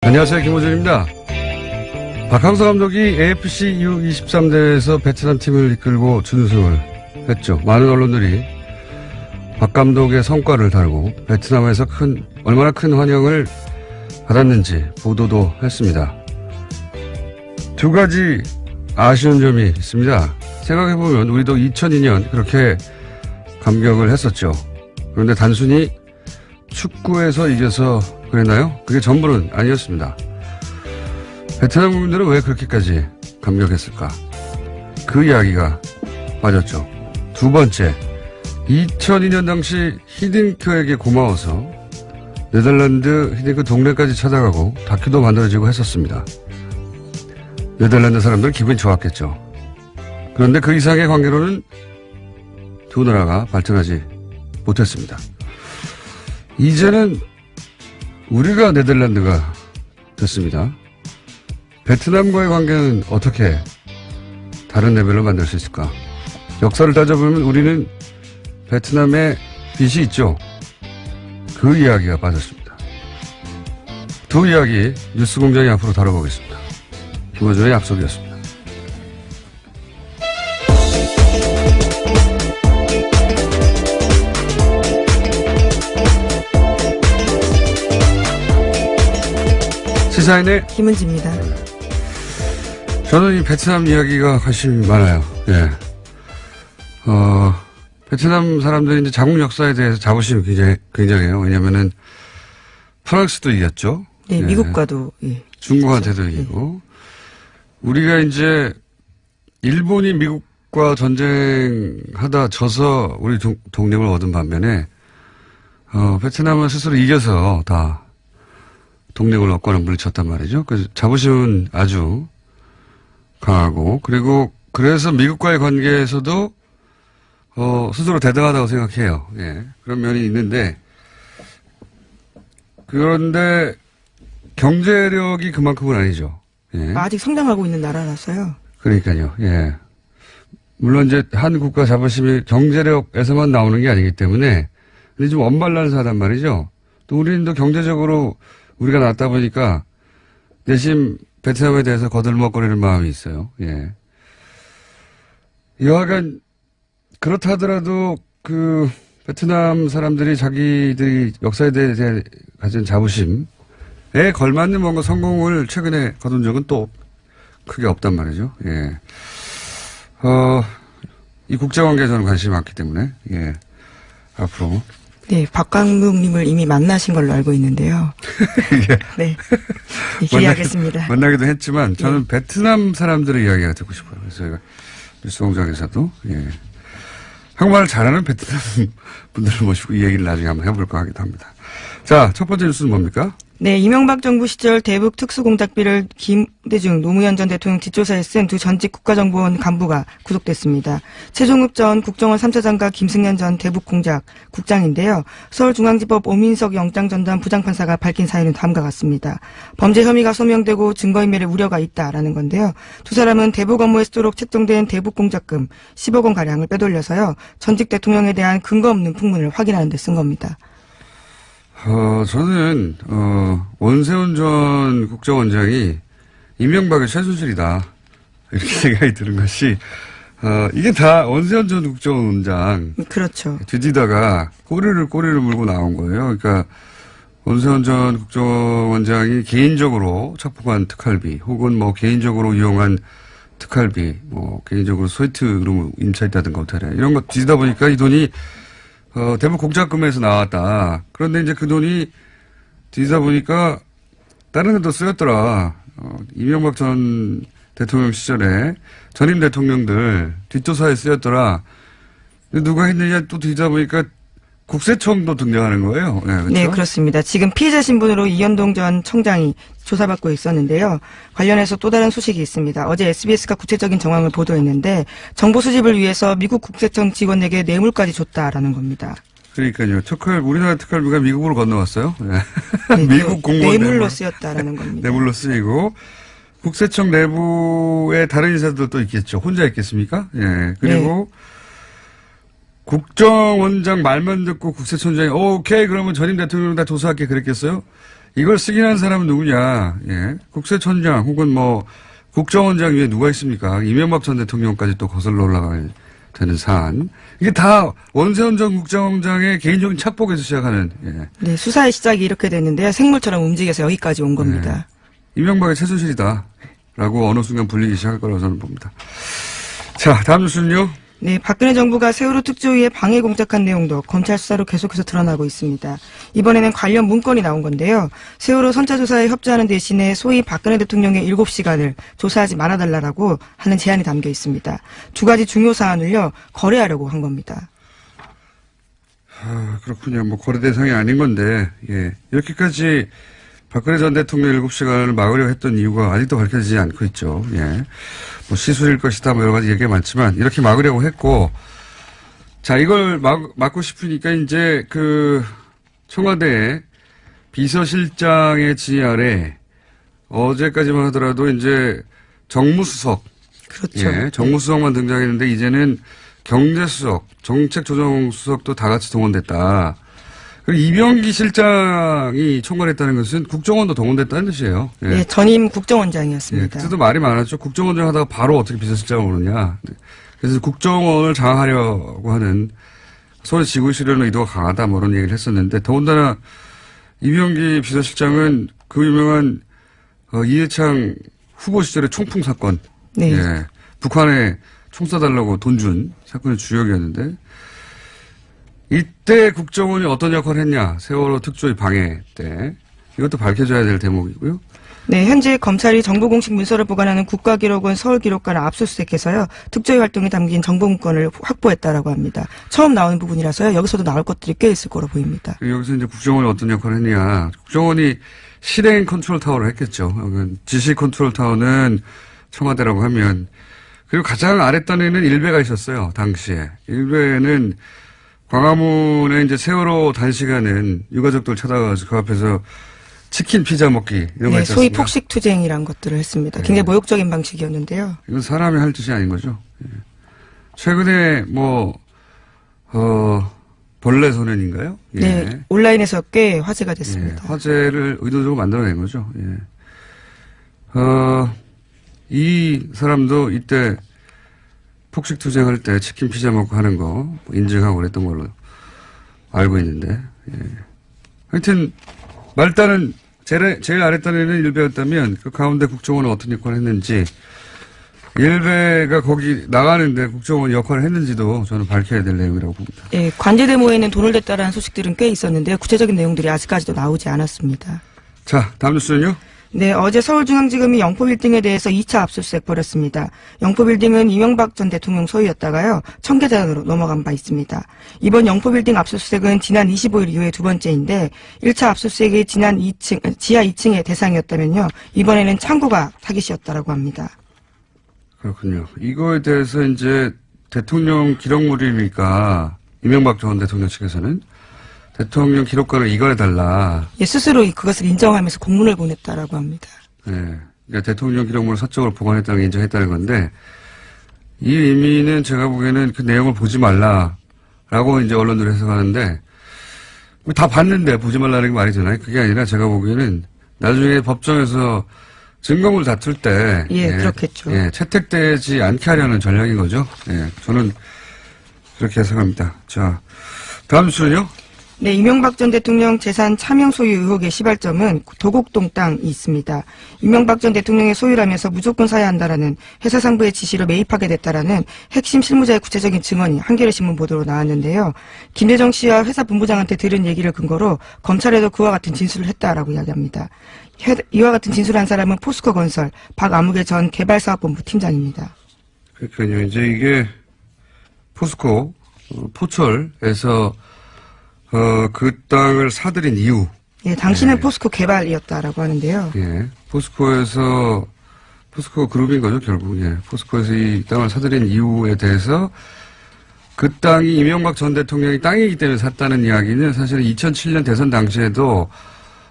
안녕하세요. 김호준입니다. 박항서 감독이 AFC U23 대회에서 베트남 팀을 이끌고 준우승을 했죠. 많은 언론들이 박 감독의 성과를 다루고 베트남에서 얼마나 큰 환영을 받았는지 보도도 했습니다. 두 가지 아쉬운 점이 있습니다. 생각해보면 우리도 2002년 그렇게 감격을 했었죠. 그런데 단순히 축구에서 이겨서 그랬나요? 그게 전부는 아니었습니다. 베트남 국민들은 왜 그렇게까지 감격했을까? 그 이야기가 빠졌죠. 두 번째, 2002년 당시 히딩크에게 고마워서 네덜란드 히딩크 동네까지 찾아가고 다큐도 만들어지고 했었습니다. 네덜란드 사람들은 기분이 좋았겠죠. 그런데 그 이상의 관계로는 두 나라가 발전하지 못했습니다. 이제는 우리가 네덜란드가 됐습니다. 베트남과의 관계는 어떻게 다른 레벨로 만들 수 있을까? 역사를 따져보면 우리는 베트남에 빚이 있죠. 그 이야기가 빠졌습니다. 두 이야기 뉴스공장이 앞으로 다뤄보겠습니다. 김호준의 약속이었습니다. 시사인의 김은지입니다. 저는 이 베트남 이야기가 관심이 많아요. 예. 베트남 사람들이 이제 자국 역사에 대해서 자부심이 굉장해요. 왜냐면은 프랑스도 이겼죠. 네, 예. 미국과도. 예. 중국한테도 이기고. 우리가 이제 일본이 미국과 전쟁하다 져서 우리 독립을 얻은 반면에, 베트남은 스스로 이겨서 다 독립을 얻고는 물리쳤단 말이죠. 그래서 자부심은 아주 강하고, 그리고 그래서 미국과의 관계에서도 스스로 대등하다고 생각해요. 예. 그런 면이 있는데, 그런데 경제력이 그만큼은 아니죠. 예. 아직 성장하고 있는 나라라서요. 그러니까요. 예. 물론 이제 한 국가 자부심이 경제력에서만 나오는 게 아니기 때문에, 근데 좀 언밸런스하단 말이죠. 또 우리는 또 경제적으로 우리가 낫다 보니까 내심 베트남에 대해서 거들먹거리는 마음이 있어요. 예. 여하간 그렇다 하더라도 그 베트남 사람들이 자기들이 역사에 대해 가진 자부심에 걸맞는 뭔가 성공을 최근에 거둔 적은 또 크게 없단 말이죠. 예. 이 국제관계에 저는 관심이 많기 때문에, 예. 앞으로. 네, 박 감독님을 이미 만나신 걸로 알고 있는데요. 예. 네. 네, 기대하겠습니다. 만나기도 했지만 저는 베트남 사람들의 이야기가 듣고 싶어요. 그래서 저희가 뉴스공장에서도, 예. 한국말을 잘하는 베트남 분들을 모시고 이 얘기를 나중에 한번 해볼까 하기도 합니다. 자, 첫 번째 뉴스는 뭡니까? 네, 이명박 정부 시절 대북 특수공작비를 김대중 노무현 전 대통령 뒷조사에 쓴 두 전직 국가정보원 간부가 구속됐습니다. 최종욱 전 국정원 3차장과 김승현 전 대북공작 국장인데요. 서울중앙지법 오민석 영장전담 부장판사가 밝힌 사유는 다음과 같습니다. 범죄 혐의가 소명되고 증거인멸의 우려가 있다라는 건데요. 두 사람은 대북 업무에 쓰도록 책정된 대북공작금 10억 원가량을 빼돌려서요. 전직 대통령에 대한 근거 없는 풍문을 확인하는 데 쓴 겁니다. 저는, 원세훈 전 국정원장이 이명박의 최순실이다. 이렇게 생각이 드는 것이, 이게 다 원세훈 전 국정원장. 그렇죠. 뒤지다가 꼬리를 물고 나온 거예요. 그러니까, 원세훈 전 국정원장이 개인적으로 척박한 특활비, 혹은 뭐 개인적으로 이용한 특활비, 뭐 개인적으로 소이트로 임차했다든가 호텔에 이런 거 뒤지다 보니까 이 돈이 대북 공작금에서 나왔다. 그런데 이제 그 돈이 뒤지다 보니까 다른 데도 쓰였더라. 이명박 전 대통령 시절에 전임 대통령들 뒷조사에 쓰였더라. 누가 했느냐 또 뒤지다 보니까 국세청도 등장하는 거예요. 네, 그렇죠? 네, 그렇습니다. 지금 피의자 신분으로 이현동 전 청장이 조사받고 있었는데요. 관련해서 또 다른 소식이 있습니다. 어제 SBS가 구체적인 정황을 보도했는데 정보 수집을 위해서 미국 국세청 직원에게 뇌물까지 줬다라는 겁니다. 그러니까요. 우리나라 특활비가 미국으로 건너왔어요. 네. 미국 공무원 뇌물로 쓰였다라는 겁니다. 뇌물로 쓰이고 국세청 내부에 다른 인사들도 있겠죠. 혼자 있겠습니까? 예. 그리고 네. 국정원장 말만 듣고 국세청장이 오케이 그러면 전임 대통령 다 조사할게 그랬겠어요? 이걸 쓰긴 한 사람은 누구냐. 예. 국세청장 혹은 뭐 국정원장 위에 누가 있습니까? 이명박 전 대통령까지 또 거슬러 올라가야 되는 사안. 이게 다 원세훈 전 국정원장의 개인적인 착복에서 시작하는. 예. 네, 수사의 시작이 이렇게 됐는데요. 생물처럼 움직여서 여기까지 온 겁니다. 예. 이명박의 최순실이다. 라고 어느 순간 불리기 시작할 거라고 저는 봅니다. 자, 다음 뉴스는요. 네, 박근혜 정부가 세월호 특조위에 방해 공작한 내용도 검찰 수사로 계속해서 드러나고 있습니다. 이번에는 관련 문건이 나온 건데요. 세월호 선차 조사에 협조하는 대신에 소위 박근혜 대통령의 7시간을 조사하지 말아달라고 하는 제안이 담겨 있습니다. 두 가지 중요 사안을요, 거래하려고 한 겁니다. 그렇군요. 뭐 거래 대상이 아닌 건데, 예. 이렇게까지 박근혜 전 대통령 7시간을 막으려 했던 이유가 아직도 밝혀지지 않고 있죠. 예. 뭐 시술일 것이다, 뭐 여러 가지 얘기가 많지만, 이렇게 막으려고 했고, 자, 이걸 막고 싶으니까 이제 청와대 비서실장의 지휘 아래 어제까지만 하더라도 이제 정무수석. 그렇죠. 예. 정무수석만 등장했는데 이제는 경제수석, 정책조정수석도 다 같이 동원됐다. 그리고 이병기 실장이 총괄했다는 것은 국정원도 동원됐다는 뜻이에요. 예. 네, 전임 국정원장이었습니다. 예, 그때도 말이 많았죠. 국정원장 하다가 바로 어떻게 비서실장을 오느냐. 그래서 국정원을 장악하려고 하는 소리 지고 있으려는 의도가 강하다, 뭐 이런 얘기를 했었는데, 더군다나 이병기 비서실장은 그 유명한 이해창 후보 시절의 총풍 사건. 네. 예. 북한에 총 쏴달라고 돈 준 사건의 주역이었는데, 이때 국정원이 어떤 역할을 했냐. 세월호 특조위 방해 때. 이것도 밝혀져야 될 대목이고요. 네, 현재 검찰이 정보 공식 문서를 보관하는 국가기록원 서울기록관을 압수수색해서요. 특조위 활동에 담긴 정보 문건을 확보했다라고 합니다. 처음 나오는 부분이라서요. 여기서도 나올 것들이 꽤 있을 거로 보입니다. 여기서 이제 국정원이 어떤 역할을 했냐. 국정원이 실행 컨트롤 타워를 했겠죠. 지시 컨트롤 타워는 청와대라고 하면. 그리고 가장 아랫단에는 일베가 있었어요. 당시에. 일베는 광화문에 이제 세월호 단시간은 유가족들 찾아가서 그 앞에서 치킨 피자 먹기 이런 거 네, 있지 소위 않습니까? 폭식투쟁이란 것들을 했습니다. 굉장히 모욕적인 방식이었는데요. 이건 사람이 할 짓이 아닌 거죠. 예. 최근에 벌레 소년인가요? 예. 네, 온라인에서 꽤 화제가 됐습니다. 예. 화제를 의도적으로 만들어낸 거죠. 예. 이 사람도 이때 폭식 투쟁할 때 치킨 피자 먹고 하는 거 인증하고 그랬던 걸로 알고 있는데, 예. 하여튼 말단은 제일 아랫단에는 일베였다면 그 가운데 국정원은 어떤 역할을 했는지, 일베가 거기 나가는데 국정원이 역할을 했는지도 저는 밝혀야 될 내용이라고 봅니다. 예, 관제대 모에는 돈을 댔다라는 소식들은 꽤 있었는데요. 구체적인 내용들이 아직까지도 나오지 않았습니다. 자, 다음 뉴스는요? 네, 어제 서울중앙지검이 영포빌딩에 대해서 2차 압수수색 벌였습니다. 영포빌딩은 이명박 전 대통령 소유였다가요, 청계산으로 넘어간 바 있습니다. 이번 영포빌딩 압수수색은 지난 25일 이후에 두 번째인데, 1차 압수수색이 지하 2층의 대상이었다면요, 이번에는 창고가 타깃이었다라고 합니다. 그렇군요. 이거에 대해서 이제 대통령 기록물이니까 이명박 전 대통령 측에서는 대통령 기록관을 이관해달라. 예, 스스로 그것을 인정하면서 공문을 보냈다라고 합니다. 네. 그러니까 대통령 기록물을 사적으로 보관했다는 걸 인정했다는 건데, 이 의미는 제가 보기에는 그 내용을 보지 말라라고 이제 언론들이 해석하는데, 다 봤는데 보지 말라는 게 말이 되나요? 그게 아니라 제가 보기에는 나중에 법정에서 증거물 다툴 때. 예, 그렇겠죠. 예, 채택되지 않게 하려는 전략인 거죠. 예, 저는 그렇게 해석합니다. 자, 다음 뉴스는요? 네, 이명박 전 대통령 재산 차명 소유 의혹의 시발점은 도곡동 땅이 있습니다. 이명박 전 대통령의 소유라면서 무조건 사야 한다라는 회사 상부의 지시로 매입하게 됐다라는 핵심 실무자의 구체적인 증언이 한겨레신문 보도로 나왔는데요. 김대정 씨와 회사 본부장한테 들은 얘기를 근거로 검찰에도 그와 같은 진술을 했다라고 이야기합니다. 이와 같은 진술을 한 사람은 포스코건설 박아무개 전 개발사업본부 팀장입니다. 그러니까요. 이제 이게 포스코 포철에서 그 땅을 사들인 이유. 예, 당신은 네. 포스코 개발이었다라고 하는데요. 예. 포스코 그룹인 거죠, 결국. 예. 포스코에서 이 땅을 사들인 이유에 대해서 그 땅이 이명박 전 대통령이 땅이기 때문에 샀다는 이야기는 사실은 2007년 대선 당시에도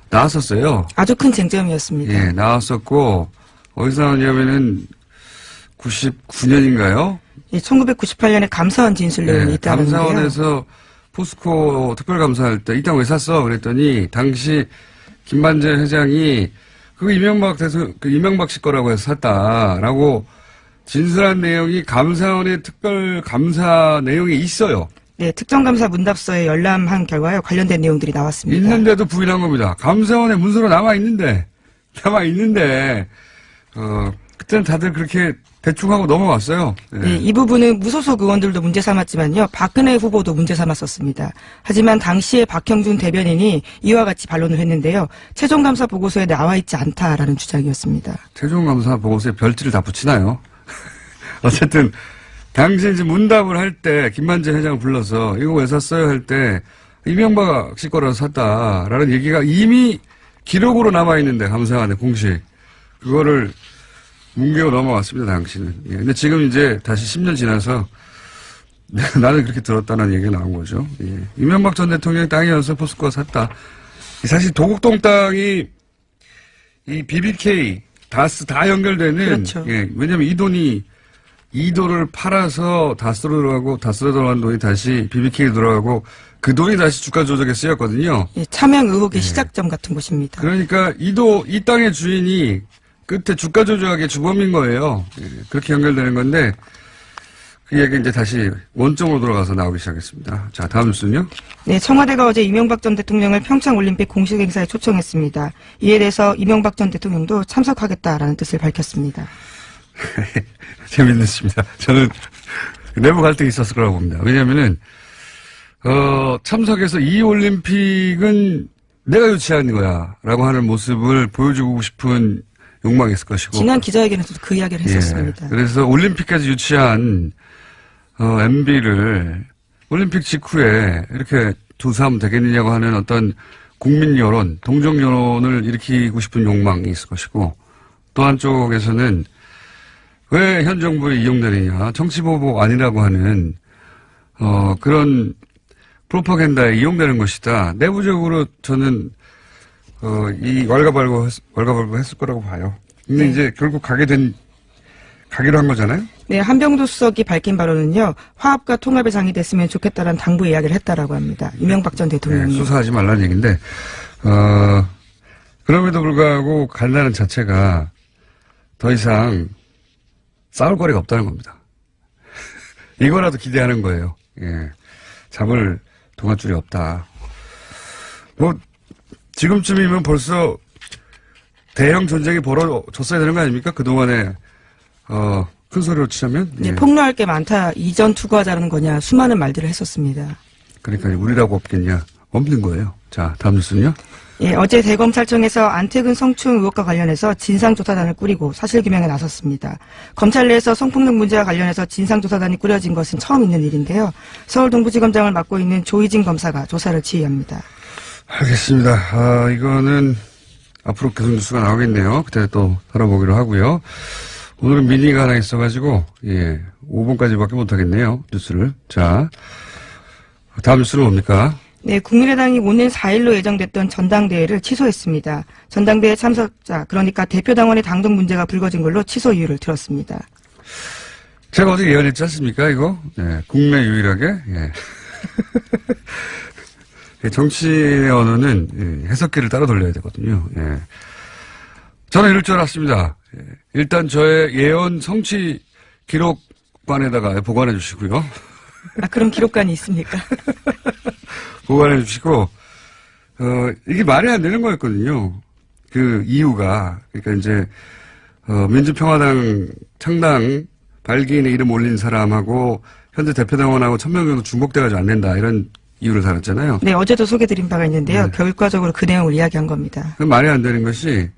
나왔었어요. 아주 큰 쟁점이었습니다. 예, 나왔었고, 어디서 나왔냐면은 99년인가요? 예, 1998년에 감사원 진술 내용이 네, 있다는데요. 감사원에서 포스코 특별감사할 때 이 땅 왜 샀어? 그랬더니 당시 김만재 회장이 그거 이명박 씨 거라고 해서 샀다라고 진술한 내용이 감사원의 특별 감사 내용이 있어요. 네, 특정감사 문답서에 열람한 결과요. 관련된 내용들이 나왔습니다. 있는데도 부인한 겁니다. 감사원에 문서로 남아있는데, 그때는 다들 그렇게 대충 하고 넘어갔어요. 네, 이 부분은 무소속 의원들도 문제 삼았지만요. 박근혜 후보도 문제 삼았었습니다. 하지만 당시에 박형준 대변인이 이와 같이 반론을 했는데요. 최종감사 보고서에 나와 있지 않다라는 주장이었습니다. 최종감사 보고서에 별지를 다 붙이나요? 어쨌든 당시 이제 문답을 할 때 김만재 회장을 불러서 이거 왜 샀어요 할 때 이명박 씨 거라서 샀다라는 얘기가 이미 기록으로 남아있는데 감사원에 공식 그거를 뭉개고 넘어왔습니다 당시는. 예. 근데 지금 이제 다시 10년 지나서 나는 그렇게 들었다는 얘기가 나온 거죠. 예. 이명박 전 대통령이 땅이어서 포스코가 샀다. 사실 도곡동 땅이 이 BBK 다스 다 연결되는. 그렇죠. 예. 왜냐하면 이 돈을 팔아서 다스로 들어가고 다스로 들어간 돈이 다시 BBK에 들어가고 그 돈이 다시 주가 조작에 쓰였거든요. 예, 차명 의혹의 시작점 같은 곳입니다. 그러니까 이 땅의 주인이 끝에 주가 조작의 주범인 거예요. 예, 그렇게 연결되는 건데 그 얘기 이제 다시 원점으로 돌아가서 나오기 시작했습니다. 자, 다음 뉴스는요. 네, 청와대가 어제 이명박 전 대통령을 평창올림픽 공식 행사에 초청했습니다. 이에 대해서 이명박 전 대통령도 참석하겠다라는 뜻을 밝혔습니다. 재밌는 일입니다. 저는 내부 갈등이 있었을 거라고 봅니다. 왜냐면은, 참석해서 이 올림픽은 내가 유치한 거야. 라고 하는 모습을 보여주고 싶은 욕망이 있을 것이고. 지난 기자회견에서도 그 이야기를 했었습니다. 예, 그래서 올림픽까지 유치한, MB를 올림픽 직후에 이렇게 조사하면 되겠느냐고 하는 어떤 국민 여론, 동정 여론을 일으키고 싶은 욕망이 있을 것이고, 또 한쪽에서는 왜 현 정부에 이용되느냐, 정치보복 아니라고 하는, 그런 프로파간다에 이용되는 것이다. 내부적으로 저는, 이 왈가왈부 했을 거라고 봐요. 근데 네. 이제 결국 가기로 한 거잖아요? 네, 한병도 수석이 밝힌 바로는요, 화합과 통합의 장이 됐으면 좋겠다라는 당부 이야기를 했다라고 합니다. 이명박 전 대통령이. 네, 수사하지 말라는 얘기인데, 그럼에도 불구하고 간다는 자체가 더 이상 싸울 거리가 없다는 겁니다. 이거라도 기대하는 거예요. 예. 잡을 동아줄이 없다. 뭐, 지금쯤이면 벌써 대형 전쟁이 벌어졌어야 되는 거 아닙니까? 그동안에, 큰 소리로 치자면. 네, 예. 폭로할 게 많다. 이전 투구하자는 거냐. 수많은 말들을 했었습니다. 그러니까 우리라고 없겠냐. 없는 거예요. 자, 다음 뉴스는요? 예, 어제 대검찰청에서 안태근 성추행 의혹과 관련해서 진상조사단을 꾸리고 사실규명에 나섰습니다. 검찰 내에서 성폭력 문제와 관련해서 진상조사단이 꾸려진 것은 처음 있는 일인데요. 서울 동부지검장을 맡고 있는 조희진 검사가 조사를 지휘합니다. 알겠습니다. 이거는 앞으로 계속 뉴스가 나오겠네요. 그때 또 다뤄보기로 하고요. 오늘은 미니가 하나 있어가지고, 5분까지밖에 못하겠네요. 뉴스를. 자, 다음 뉴스는 뭡니까? 네, 국민의당이 오는 4일로 예정됐던 전당대회를 취소했습니다. 전당대회 참석자, 그러니까 대표당원의 당정 문제가 불거진 걸로 취소 이유를 들었습니다. 제가 어제 예언했지 않습니까, 이거? 네, 국내 유일하게. 예. 정치의 언어는 해석기를 따라 돌려야 되거든요. 예. 저는 이럴 줄 알았습니다. 예. 일단 저의 예언 성취 기록관에다가 보관해 주시고요. 아, 그럼 기록관이 있습니까? 보관해 주시고, 이게 말이 안 되는 거였거든요. 그 이유가. 그러니까 이제, 민주평화당 창당 발기인의 이름 올린 사람하고 현재 대표당원하고 1000명 정도 중복돼가지고 안 된다. 이런 이유를 달았잖아요. 네, 어제도 소개드린 바가 있는데요. 네. 결과적으로 그 내용을 이야기한 겁니다. 그 말이 안 되는 것이,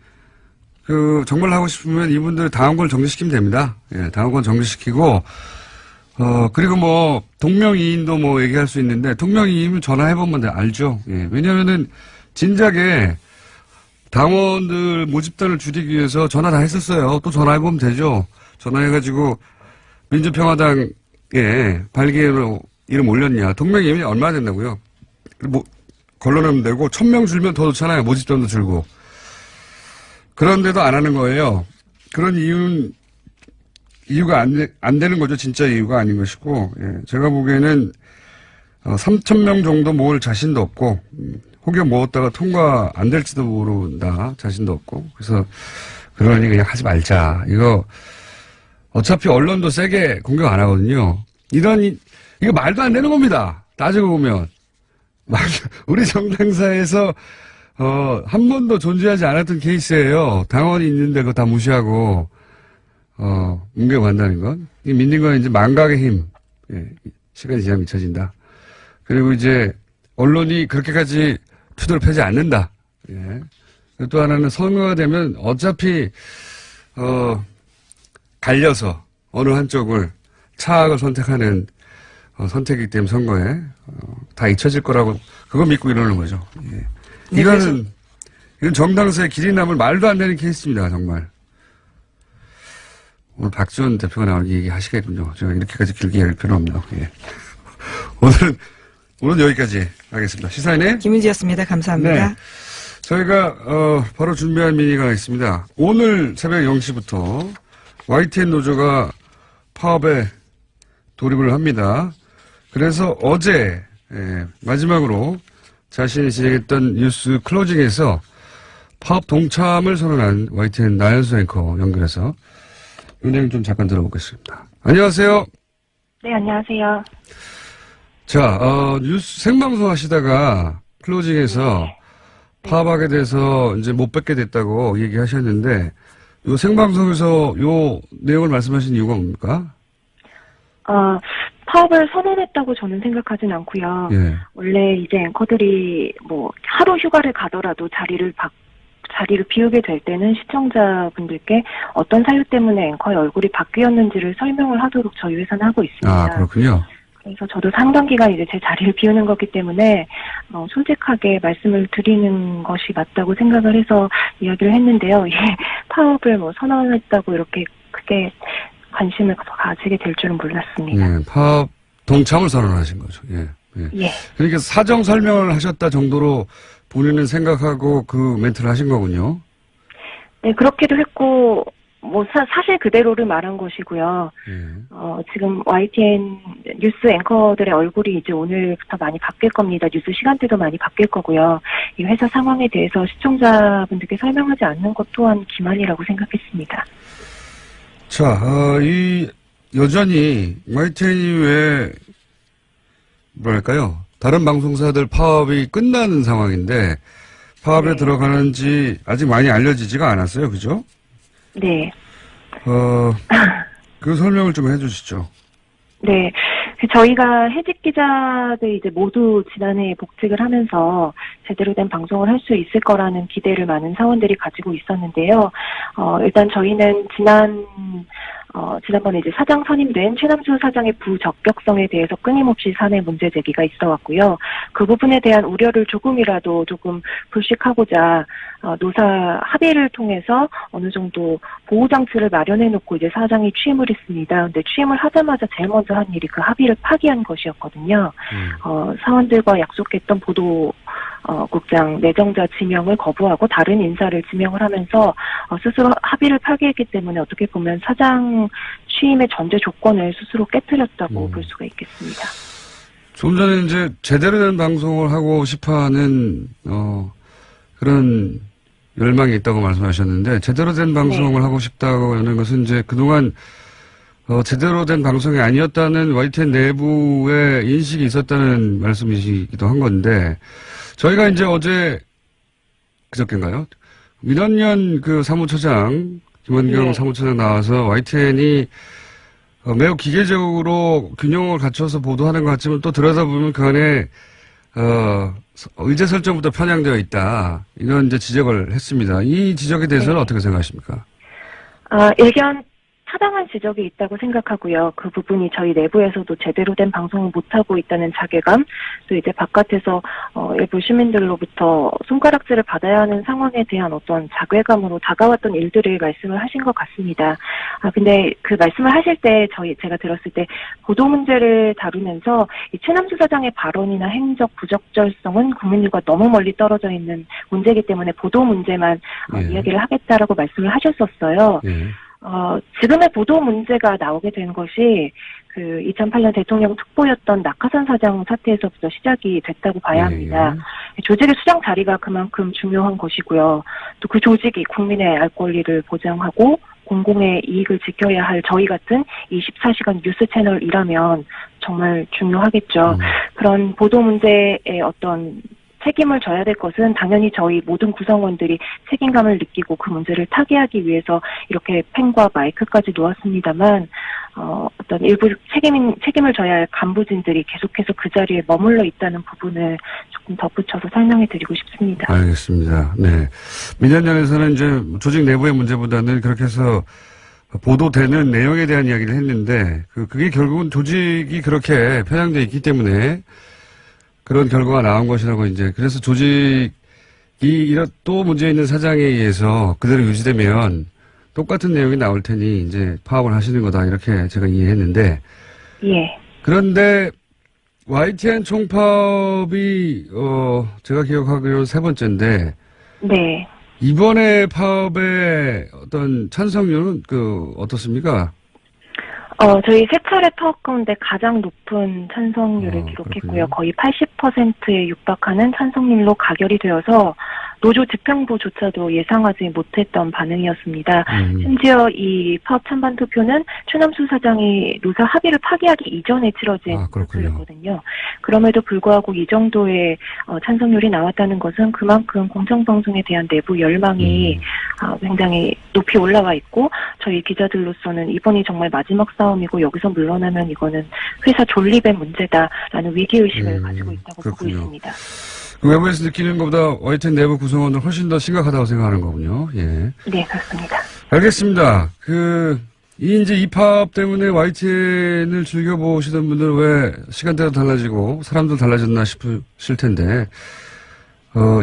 정말 하고 싶으면 이분들 당원권 정지시키면 됩니다. 예, 당원권 정지시키고, 그리고 뭐, 동명이인도 뭐 얘기할 수 있는데, 동명이인은 전화해보면 알죠. 예, 왜냐면은, 진작에 당원들 모집단을 줄이기 위해서 전화 다 했었어요. 또 전화해보면 되죠. 전화해가지고, 민주평화당에 발기로 이름 올렸냐. 동명이인이 얼마나 된다고요? 뭐, 걸러내면 되고, 1000명 줄면 더 좋잖아요. 모집단도 줄고. 그런데도 안 하는 거예요. 그런 이유가 안 되는 거죠. 진짜 이유가 아닌 것이고, 예. 제가 보기에는, 3000명 정도 모을 자신도 없고, 혹여 먹었다가 통과 안 될지도 모른다. 자신도 없고. 그래서 그러니 그냥 하지 말자. 이거 어차피 언론도 세게 공격 안 하거든요. 이거 말도 안 되는 겁니다. 따지고 보면. 우리 정당사에서 한 번도 존재하지 않았던 케이스예요. 당원이 있는데 그거 다 무시하고 뭉개고 한다는 건. 이 믿는 건 이제 망각의 힘. 예, 시간이 지나면 잊혀진다. 그리고 이제 언론이 그렇게까지 투도를 펴지 않는다. 예. 또 하나는 선거가 되면 어차피 갈려서 어느 한쪽을 차악을 선택하는 선택이기 때문에 선거에 다 잊혀질 거라고 그거 믿고 이러는 거죠. 예. 네, 이건 정당사의 길이 남을 말도 안 되는 케이스입니다. 정말. 오늘 박지원 대표가 나오는 얘기 하시겠군요. 제가 이렇게까지 길게 할 필요는 없네요. 예. 오늘은 여기까지 하겠습니다. 시사인의 김은지였습니다. 감사합니다. 네. 저희가 바로 준비한 미니가 있습니다. 오늘 새벽 0시부터 YTN 노조가 파업에 돌입을 합니다. 그래서 어제 마지막으로 자신이 진행했던 뉴스 클로징에서 파업 동참을 선언한 YTN 나연수 앵커 연결해서 은행 좀 잠깐 들어보겠습니다. 안녕하세요. 네, 안녕하세요. 자, 뉴스 생방송 하시다가 클로징에서 파업하게 돼서 이제 못 뵙게 됐다고 얘기하셨는데, 요 생방송에서 요 내용을 말씀하신 이유가 뭡니까? 파업을 선언했다고 저는 생각하진 않고요. 예. 원래 이제 앵커들이 뭐 하루 휴가를 가더라도 자리를 비우게 될 때는 시청자분들께 어떤 사유 때문에 앵커의 얼굴이 바뀌었는지를 설명을 하도록 저희 회사는 하고 있습니다. 아, 그렇군요. 그래서 저도 상당 기간 이제 제 자리를 비우는 거기 때문에 솔직하게 말씀을 드리는 것이 맞다고 생각을 해서 이야기를 했는데요. 이게 파업을 뭐 선언했다고 이렇게 크게 관심을 가지게 될 줄은 몰랐습니다. 예, 파업 동참을 선언하신 거죠. 예. 예. 예. 그러니까 사정 설명을 하셨다 정도로 본인은 생각하고 그 멘트를 하신 거군요. 네, 그렇기도 했고, 뭐, 사실 그대로를 말한 것이고요. 예. 지금 YTN 뉴스 앵커들의 얼굴이 이제 오늘부터 많이 바뀔 겁니다. 뉴스 시간대도 많이 바뀔 거고요. 이 회사 상황에 대해서 시청자분들께 설명하지 않는 것 또한 기만이라고 생각했습니다. 자, 여전히 YTN이 왜, 뭐랄까요? 다른 방송사들 파업이 끝나는 상황인데, 파업에 네. 들어가는지 아직 많이 알려지지가 않았어요. 그죠? 네. 그 설명을 좀 해주시죠. 네. 저희가 해직 기자들 이제 모두 지난해 복직을 하면서 제대로 된 방송을 할 수 있을 거라는 기대를 많은 사원들이 가지고 있었는데요. 일단 저희는 지난번에 이제 사장 선임된 최남수 사장의 부적격성에 대해서 끊임없이 사내 문제 제기가 있어 왔고요. 그 부분에 대한 우려를 조금 불식하고자 노사 합의를 통해서 어느 정도 보호장치를 마련해 놓고 이제 사장이 취임을 했습니다. 근데 취임을 하자마자 제일 먼저 한 일이 그 합의를 파기한 것이었거든요. 사원들과 약속했던 국장 내정자 지명을 거부하고 다른 인사를 지명을 하면서 스스로 합의를 파기했기 때문에 어떻게 보면 사장 취임의 전제 조건을 스스로 깨뜨렸다고 볼 수가 있겠습니다. 좀 전에 이제 제대로 된 방송을 하고 싶어하는 그런 열망이 있다고 말씀하셨는데 제대로 된 방송을 하고 싶다고 하는 것은 이제 그동안 제대로 된 방송이 아니었다는 YTN 내부의 인식이 있었다는 말씀이시기도 한 건데 저희가 이제 어제 그저께인가요? 민원연 그 사무처장 김원경 사무처장 나와서 YTN이 매우 기계적으로 균형을 갖춰서 보도하는 것 같지만 또 들여다보면 그 안에 의제 설정부터 편향되어 있다. 이런 이제 지적을 했습니다. 이 지적에 대해서는 어떻게 생각하십니까? 일견 타당한 지적이 있다고 생각하고요. 그 부분이 저희 내부에서도 제대로 된 방송을 못하고 있다는 자괴감, 또 이제 바깥에서 일부 시민들로부터 손가락질을 받아야 하는 상황에 대한 어떤 자괴감으로 다가왔던 일들을 말씀을 하신 것 같습니다. 근데 그 말씀을 하실 때 제가 들었을 때 보도 문제를 다루면서 이 최남수 사장의 발언이나 행적 부적절성은 국민들과 너무 멀리 떨어져 있는 문제이기 때문에 보도 문제만 이야기를 하겠다라고 말씀을 하셨었어요. 지금의 보도 문제가 나오게 된 것이 그 2008년 대통령 특보였던 낙하산 사장 사태에서부터 시작이 됐다고 봐야 합니다. 조직의 수장 자리가 그만큼 중요한 것이고요. 또 그 조직이 국민의 알 권리를 보장하고 공공의 이익을 지켜야 할 저희 같은 24시간 뉴스 채널이라면 정말 중요하겠죠. 그런 보도 문제의 어떤 책임을 져야 될 것은 당연히 저희 모든 구성원들이 책임감을 느끼고 그 문제를 타개하기 위해서 이렇게 펜과 마이크까지 놓았습니다만 어떤 일부 책임을 져야 할 간부진들이 계속해서 그 자리에 머물러 있다는 부분을 조금 덧붙여서 설명해 드리고 싶습니다. 알겠습니다. 네. 민간연에서는 이제 조직 내부의 문제보다는 그렇게 해서 보도되는 내용에 대한 이야기를 했는데 그게 결국은 조직이 그렇게 편향되어 있기 때문에 그런 결과가 나온 것이라고 이제 그래서 조직이 이런 또 문제 있는 사장에 의해서 그대로 유지되면 똑같은 내용이 나올 테니 이제 파업을 하시는 거다 이렇게 제가 이해했는데 예. 그런데 YTN 총파업이 제가 기억하기로 세 번째인데 네. 이번에 파업의 어떤 찬성률은 어떻습니까? 저희 세 차례 파업 가운데 가장 높은 찬성률을 기록했고요. 그렇군요. 거의 80%에 육박하는 찬성률로 가결이 되어서 노조 집행부조차도 예상하지 못했던 반응이었습니다. 심지어 이 파업 찬반 투표는 최남수 사장이 노사 합의를 파기하기 이전에 치러진 투표였거든요. 그럼에도 불구하고 이 정도의 찬성률이 나왔다는 것은 그만큼 공정방송에 대한 내부 열망이 굉장히 높이 올라와 있고 저희 기자들로서는 이번이 정말 마지막 싸움이고 여기서 물러나면 이거는 회사 존립의 문제다라는 위기의식을 가지고 있다고 보고 있습니다. 외부에서 느끼는 것보다 YTN 내부 구성원은 훨씬 더 심각하다고 생각하는 거군요. 예. 네, 그렇습니다. 알겠습니다. 이 파업 때문에 YTN을 즐겨보시던 분들 왜 시간대도 달라지고 사람도 달라졌나 싶으실 텐데,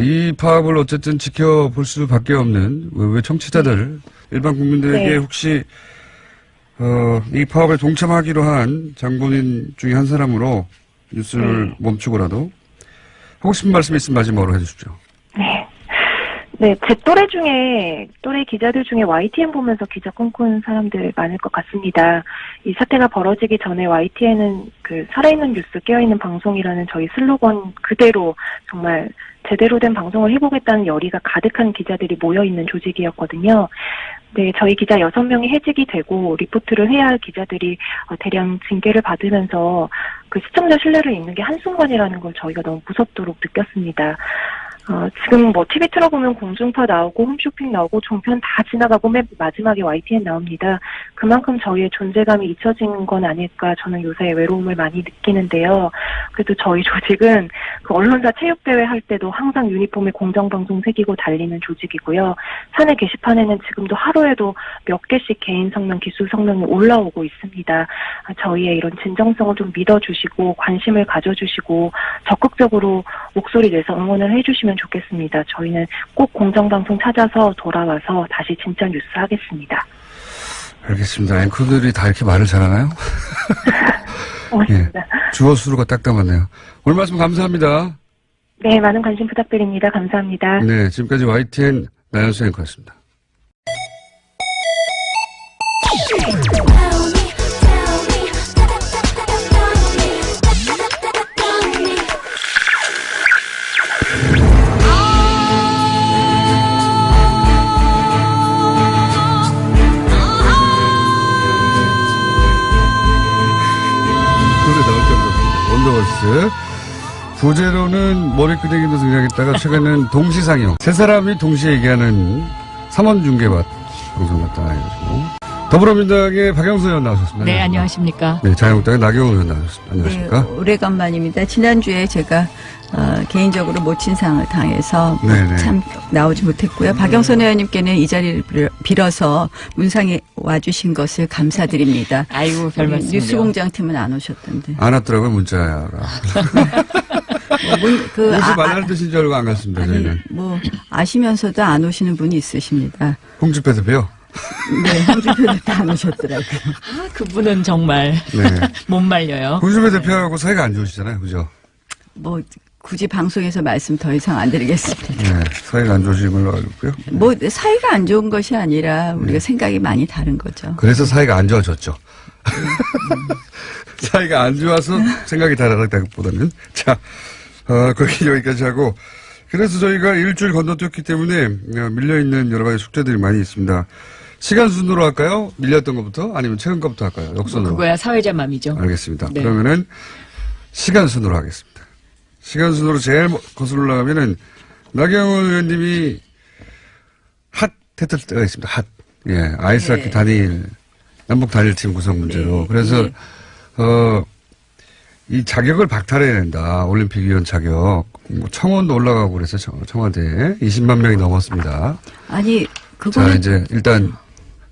이 파업을 어쨌든 지켜볼 수밖에 없는 외 청취자들, 일반 국민들에게 혹시, 이 파업에 동참하기로 한 장본인 중에 한 사람으로 뉴스를 멈추고라도 하고 싶은 말씀 있으면 마지막으로 해주십시오. 네, 제 또래 기자들 중에 YTN 보면서 기자 꿈꾸는 사람들 많을 것 같습니다. 이 사태가 벌어지기 전에 YTN은 살아있는 뉴스, 깨어있는 방송이라는 저희 슬로건 그대로 정말 제대로 된 방송을 해보겠다는 열의가 가득한 기자들이 모여있는 조직이었거든요. 네, 저희 기자 6명이 해직이 되고 리포트를 해야 할 기자들이 대량 징계를 받으면서 그 시청자 신뢰를 잃는 게 한순간이라는 걸 저희가 너무 무섭도록 느꼈습니다. 지금 TV 틀어보면 공중파 나오고 홈쇼핑 나오고 종편 다 지나가고 맨 마지막에 YTN 나옵니다. 그만큼 저희의 존재감이 잊혀진 건 아닐까 저는 요새 외로움을 많이 느끼는데요. 그래도 저희 조직은 그 언론사 체육대회 할 때도 항상 유니폼에 공정방송 새기고 달리는 조직이고요. 사내 게시판에는 지금도 하루에도 몇 개씩 개인 성명, 기수 성명이 올라오고 있습니다. 저희의 이런 진정성을 좀 믿어주시고 관심을 가져주시고 적극적으로 목소리 내서 응원을 해주시면 좋겠습니다. 저희는 꼭 공정방송 찾아서 돌아와서 다시 진짜 뉴스 하겠습니다. 알겠습니다. 앵커들이 다 이렇게 말을 잘하나요? 고맙습니다. 주어 수로가 딱딱하네요. 오늘 말씀 감사합니다. 네, 많은 관심 부탁드립니다. 감사합니다. 네, 지금까지 YTN 나연수 앵커였습니다. 원더걸스. 부제로는 머리끄댕이도 등장했다가 최근에는 동시상영. 세 사람이 동시에 얘기하는 3원 중계밭 방송 같다 해가지고. 더불어민주당의 박영선 의원 나오셨습니다. 네, 안녕하십니까. 네, 자유한국당의 나경원 의원 나오셨습니다. 안녕하십니까. 네, 오래간만입니다. 지난주에 제가 개인적으로 모친상을 당해서 참 나오지 못했고요. 박영선 의원님께는 이 자리를 빌어서 문상에 와주신 것을 감사드립니다. 아이고, 별 말씀을요. 뉴스공장팀은 안 오셨던데. 안 왔더라고요, 문자가. 오지 말라는 뜻인 줄 알고 안 갔습니다, 저희는. 아시면서도 안 오시는 분이 있으십니다. 홍준표 대표요? 네, 홍준표 대표 안 오셨더라고요. 그분은 정말 못 말려요. 홍준표 대표하고 사이가 안 좋으시잖아요, 그죠? 굳이 방송에서 말씀 더 이상 안 드리겠습니다. 네, 사이가 안 좋으신 걸로 알고 있고요. 뭐 사이가 안 좋은 것이 아니라 우리가 생각이 많이 다른 거죠. 그래서 사이가 안 좋아졌죠. 사이가 안 좋아서 생각이 다르다기보다는. 자, 그렇게 여기까지 하고. 그래서 저희가 일주일 건너뛰었기 때문에 밀려있는 여러 가지 숙제들이 많이 있습니다. 시간 순으로 할까요? 밀렸던 것부터? 아니면 최근 것부터 할까요? 역순으로. 그거야 사회자 맘이죠. 알겠습니다. 네. 그러면은 시간 순으로 하겠습니다. 시간 순으로 제일 거슬러 올라가면은 나경원 의원님이 핫했을 때가 있습니다. 핫. 예. 아이스하키 네. 단일, 남북 단일팀 구성 문제로. 네. 그래서, 네. 이 자격을 박탈해야 된다. 올림픽위원 자격. 뭐 청원도 올라가고 그래서 청와대에 20만 명이 넘었습니다. 아니 자, 그거는 이제 일단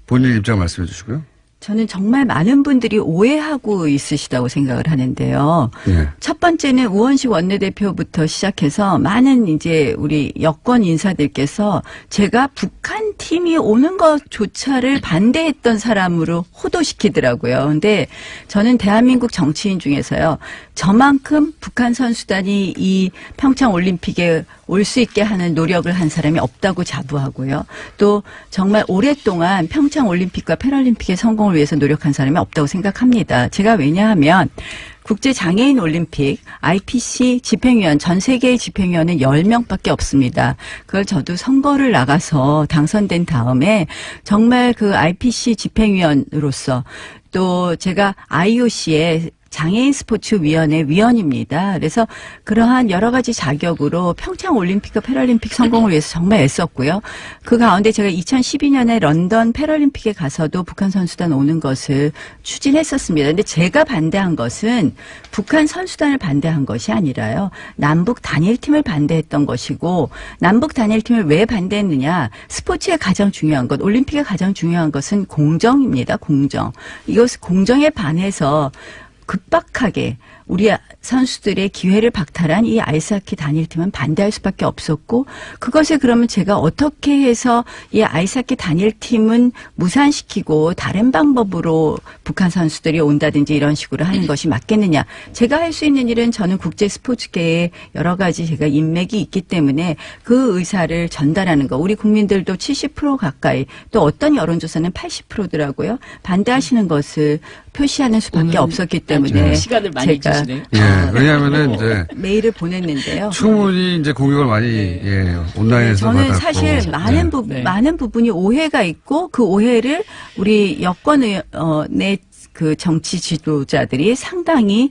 본인 입장 말씀해 주시고요. 저는 정말 많은 분들이 오해하고 있으시다고 생각을 하는데요. 예. 첫 번째는 우원식 원내대표부터 시작해서 많은 이제 우리 여권 인사들께서 제가 북한 팀이 오는 것조차를 반대했던 사람으로 호도시키더라고요. 근데 저는 대한민국 정치인 중에서요. 저만큼 북한 선수단이 이 평창 올림픽에 올 수 있게 하는 노력을 한 사람이 없다고 자부하고요. 또 정말 오랫동안 평창 올림픽과 패럴림픽의 성공을 위해서 노력한 사람이 없다고 생각합니다. 제가 왜냐하면 국제장애인 올림픽 IPC 집행위원 전 세계의 집행위원은 10명밖에 없습니다. 그걸 저도 선거를 나가서 당선된 다음에 정말 그 IPC 집행위원으로서 또 제가 IOC의 장애인 스포츠위원회 위원입니다. 그래서 그러한 여러 가지 자격으로 평창 올림픽과 패럴림픽 성공을 위해서 정말 애썼고요. 그 가운데 제가 2012년에 런던 패럴림픽에 가서도 북한 선수단 오는 것을 추진했었습니다. 근데 제가 반대한 것은 북한 선수단을 반대한 것이 아니라요. 남북 단일팀을 반대했던 것이고 남북 단일팀을 왜 반대했느냐. 스포츠의 가장 중요한 것, 올림픽의 가장 중요한 것은 공정입니다. 공정. 이것을 공정에 반해서 급박하게 우리 선수들의 기회를 박탈한 이 아이스하키 단일팀은 반대할 수밖에 없었고 그것을 그러면 제가 어떻게 해서 이 아이스하키 단일팀은 무산시키고 다른 방법으로 북한 선수들이 온다든지 이런 식으로 하는 것이 맞겠느냐. 제가 할 수 있는 일은 저는 국제 스포츠계에 여러 가지 제가 인맥이 있기 때문에 그 의사를 전달하는 거. 우리 국민들도 70% 가까이 또 어떤 여론조사는 80%더라고요. 반대하시는 것을 표시하는 수밖에 없었기 때문에 시간을 많이 제가 주시네요. 예. 왜냐하면은 이제 메일을 보냈는데요. 충분히 이제 공격을 많이 예, 온라인에서 저는 받았고. 사실 네. 많은 부분이 오해가 있고 그 오해를 우리 여권의 그 정치 지도자들이 상당히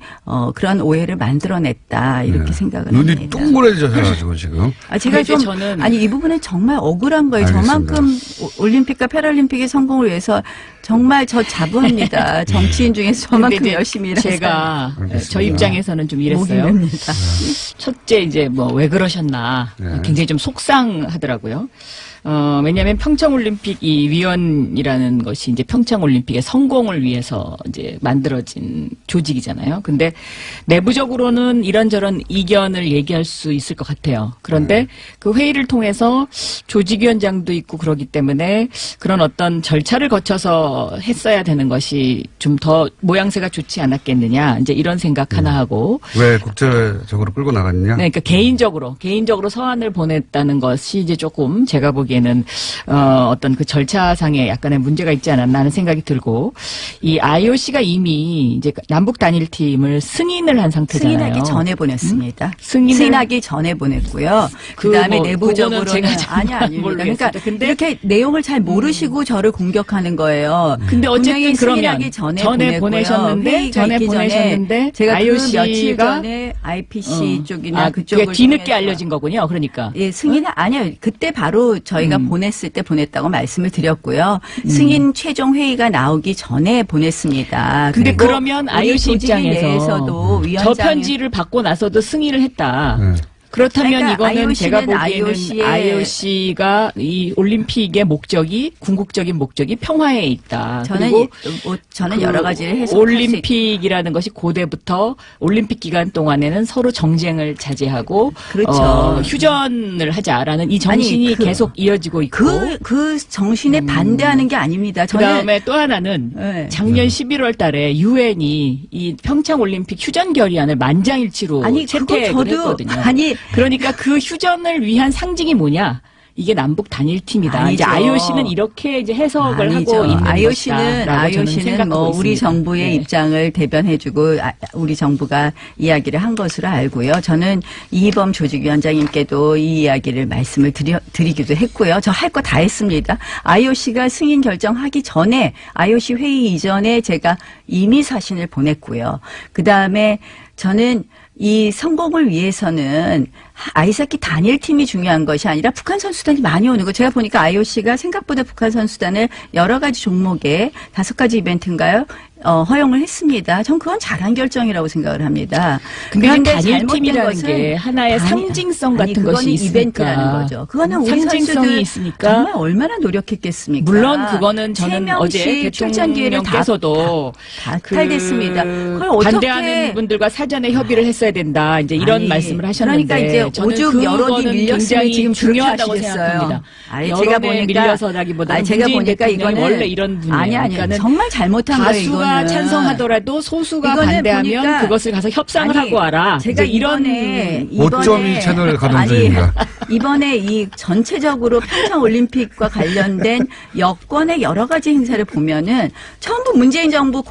그런 오해를 만들어냈다 이렇게 네. 생각을 눈이 합니다. 동그래져가지고 지금. 제가 좀 저는 아니 이 부분은 정말 억울한 거예요. 알겠습니다. 저만큼 올림픽과 패럴림픽의 성공을 위해서 정말 저 자부합니다. 정치인 중에서 저만큼 근데 이제 열심히 일한 제가 알겠습니다. 저 입장에서는 좀 목이 이랬어요. 맵니다. 첫째 이제 뭐 왜 그러셨나 네. 굉장히 좀 속상하더라고요. 왜냐하면 평창올림픽 이 위원이라는 것이 이제 평창올림픽의 성공을 위해서 이제 만들어진 조직이잖아요. 근데 내부적으로는 이런저런 이견을 얘기할 수 있을 것 같아요. 그런데 그 회의를 통해서 조직위원장도 있고 그러기 때문에 그런 어떤 절차를 거쳐서 했어야 되는 것이 좀 더 모양새가 좋지 않았겠느냐. 이제 이런 생각 하나 하고. 왜 국제적으로 끌고 나갔냐? 네, 그러니까 개인적으로 서한을 보냈다는 것이 이제 조금 제가 보기에는 어떤 그 절차상에 약간의 문제가 있지 않았나 하는 생각이 들고 이 IOC가 이미 이제 남북 단일팀을 승인을 한 상태잖아요. 승인하기 전에 보냈습니다. 승인하기 전에 보냈고요. 그 그다음에 뭐 내부적으로는 그거는 제가 잘 아닙니다. 그러니까 모르겠습니다. 근데 이렇게 내용을 잘 모르시고 저를 공격하는 거예요. 근데 어쨌든 분명히 그러면 승인하기 전에 보냈고요. 전에 보내셨는데 제가 그 며칠 IOC가 전에 IPC 쪽이나 그게 그쪽을 뒤늦게 통해서 알려진 거군요. 그러니까 예, 승인은 아니요. 그때 바로 저희가 보냈을 때 보냈다고 말씀을 드렸고요. 승인 최종 회의가 나오기 전에 보냈습니다. 근데 그리고 그러면 우리 IOC 조직위 입장에서 내에서도 저 위원장 편지를 받고 나서도 승인을 했다. 네. 그렇다면 그러니까 이거는 제가 보기에는 IOC의 IOC가 이 올림픽의 목적이 궁극적인 목적이 평화에 있다. 그리고 저는 그 여러 가지를 해석할 수 올림픽이라는 것이 고대부터 올림픽 기간 동안에는 서로 정쟁을 자제하고 그렇죠. 휴전을 하자라는 이 정신이 계속 이어지고 있고 그 정신에 반대하는 게 아닙니다. 그다음에 또 하나는 네. 작년 11월 달에 유엔이 이 평창 올림픽 휴전 결의안을 만장일치로 채택을 했거든요. 그러니까 그 휴전을 위한 상징이 뭐냐? 이게 남북 단일팀이다. 아니죠. 이제 IOC는 이렇게 이제 해석을 아니죠. 하고 있는 IOC는 뭐 우리 정부의 네. 입장을 대변해주고 우리 정부가 이야기를 한 것으로 알고요. 저는 이희범 조직위원장님께도 이 이야기를 말씀을 드리기도 했고요. 저 할 거 다 했습니다. IOC가 승인 결정하기 전에 IOC 회의 이전에 제가 이미 사신을 보냈고요. 그 다음에 저는 이 성공을 위해서는 아이스하키 단일팀이 중요한 것이 아니라 북한 선수단이 많이 오는 거. 제가 보니까 IOC가 생각보다 북한 선수단을 여러 가지 종목에 5가지 이벤트인가요? 허용을 했습니다. 전 그건 잘한 결정이라고 생각을 합니다. 그런데 단일팀이라는 게 하나의 상징성 같은 것이 있으니까. 이벤트라는 거죠. 그거는 우리 상징성이 있으니까 정말 얼마나 노력했겠습니까? 물론 그거는 저는 어제 대통령께서도 박탈됐습니다. 그걸 어떻게 반대하는 분들과 사전에 협의를 했어야 된다. 이제 이런 말씀을 하셨는데 그러니까 이제 오죽 여론이 밀렸으면 지금 중요하다고 하시겠어요. 생각합니다. 제가 보니까 밀려서라기보다는 제가 보니까 이거는 원래 이런 분이에요. 아니 그러니까는 정말 잘못한 거예요. 다수가 찬성하더라도 소수가 이거는 반대하면 그것을 가서 협상을 하고 와라. 제가 이런 5.1 채널 가동 중입니다. 이번에 이 전체적으로 평창 올림픽과 관련된 여권의 여러 가지 행사를 보면은 전부 문재인 정부